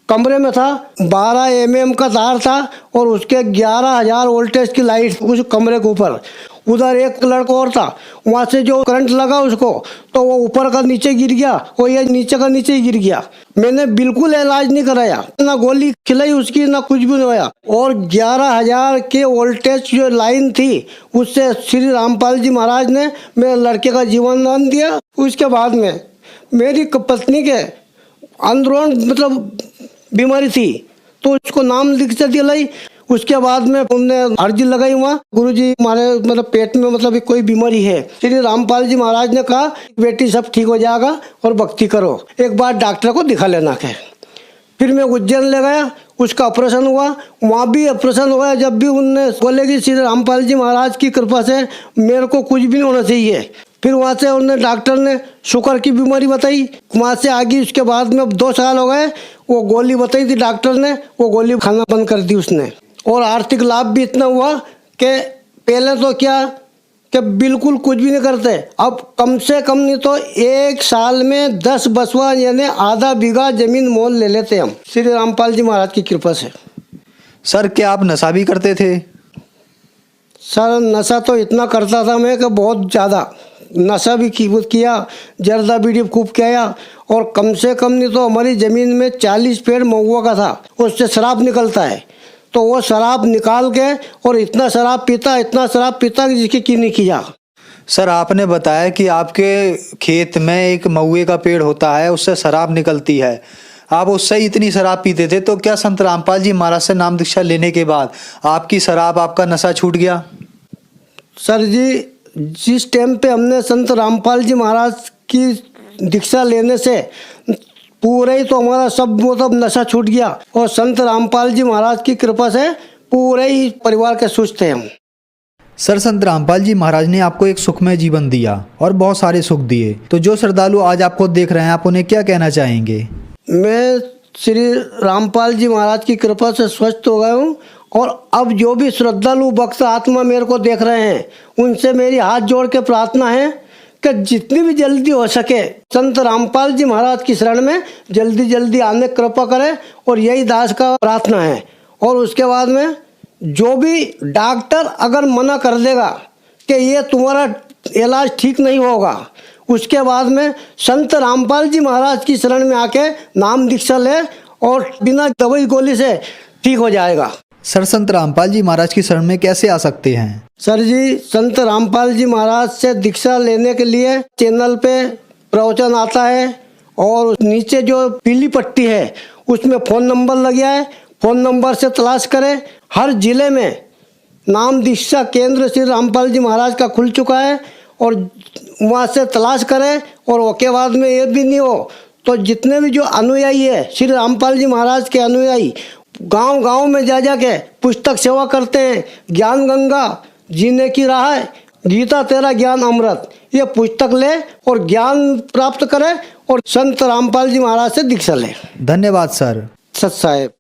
कमरे में था, 12 mm का तार था और उसके 11,000 वोल्टेज की लाइट उस कमरे के ऊपर। उधर एक लड़का और था, वहाँ से जो करंट लगा उसको तो वो ऊपर का नीचे गिर गया और ये नीचे का नीचे ही गिर गया। मैंने बिल्कुल इलाज नहीं कराया, ना गोली खिलाई उसकी, ना कुछ भी नहीं हुआ। और 11,000 के वोल्टेज जो लाइन थी उससे श्री रामपाल जी महाराज ने मेरे लड़के का जीवन दान दिया। उसके बाद में मेरी पत्नी के अंदरून मतलब बीमारी थी तो उसको नाम दीक्षा दिलाई। उसके बाद में उनने अर्जी लगाई वहाँ, गुरुजी हमारे मतलब पेट में मतलब कोई बीमारी है। श्री रामपाल जी महाराज ने कहा बेटी सब ठीक हो जाएगा और भक्ति करो, एक बार डॉक्टर को दिखा लेना के। फिर मैं उज्जैन ले गया, उसका ऑपरेशन हुआ, वहाँ भी ऑपरेशन हुआ। जब भी उनने बोले कि श्री रामपाल जी महाराज की कृपा से मेरे को कुछ भी नहीं होना चाहिए। फिर वहाँ से उन्होंने डॉक्टर ने शुगर की बीमारी बताई, वहाँ से आगे उसके बाद में 2 साल हो गए। वो गोली बताई थी डॉक्टर ने, वो गोली खाना बंद कर दी उसने। और आर्थिक लाभ भी इतना हुआ कि पहले तो क्या कि बिल्कुल कुछ भी नहीं करते, अब कम से कम नहीं तो 1 साल में 10 बसवा यानी आधा बीघा जमीन मोल ले लेते हम श्री रामपाल जी महाराज की कृपा से। सर क्या आप नशा भी करते थे? सर नशा तो इतना करता था मैं कि बहुत ज़्यादा नशा भी किया, जर्दा बीड़ी खूब किया। और कम से कम नहीं तो हमारी ज़मीन में 40 पेड़ महुआ का था, उससे शराब निकलता है। तो वो शराब निकाल के और इतना शराब पीता कि जिसकी की नहीं किया। सर आपने बताया कि आपके खेत में एक महुए का पेड़ होता है, उससे शराब निकलती है, आप उससे ही इतनी शराब पीते थे। तो क्या संत रामपाल जी महाराज से नाम दीक्षा लेने के बाद आपकी शराब, आपका नशा छूट गया? सर जी जिस टाइम पे हमने संत रामपाल जी महाराज की दीक्षा लेने से पूरे ही तो हमारा सब मतलब नशा छूट गया और संत रामपाल जी महाराज की कृपा से पूरे ही परिवार के सुख थे हम। सर संत रामपाल जी महाराज ने आपको एक सुखमय जीवन दिया और बहुत सारे सुख दिए, तो जो श्रद्धालु आज आपको देख रहे हैं आप उन्हें क्या कहना चाहेंगे? मैं श्री रामपाल जी महाराज की कृपा से स्वस्थ हो गया हूँ और अब जो भी श्रद्धालु भक्त आत्मा मेरे को देख रहे हैं उनसे मेरी हाथ जोड़ के प्रार्थना है कि जितनी भी जल्दी हो सके संत रामपाल जी महाराज की शरण में जल्दी जल्दी आने की कृपा करें और यही दास का प्रार्थना है। और उसके बाद में जो भी डॉक्टर अगर मना कर देगा कि ये तुम्हारा इलाज ठीक नहीं होगा, उसके बाद में संत रामपाल जी महाराज की शरण में आके नाम दीक्षा ले और बिना दवाई गोली से ठीक हो जाएगा। सर संत रामपाल जी महाराज की शरण में कैसे आ सकते हैं? सर जी संत रामपाल जी महाराज से दीक्षा लेने के लिए चैनल पे प्रवचन आता है और नीचे जो पीली पट्टी है उसमें फ़ोन नंबर लग गया है, फ़ोन नंबर से तलाश करें। हर जिले में नाम दीक्षा केंद्र श्री रामपाल जी महाराज का खुल चुका है और वहाँ से तलाश करें। और उसके बाद में ये भी नहीं हो तो जितने भी जो अनुयायी है श्री रामपाल जी महाराज के अनुयायी गांव-गांव में जा के पुस्तक सेवा करते हैं। ज्ञान गंगा जीने की राह है, गीता तेरा ज्ञान अमृत, ये पुस्तक ले और ज्ञान प्राप्त करें और संत रामपाल जी महाराज से दीक्षा ले। धन्यवाद सर। सत साहेब।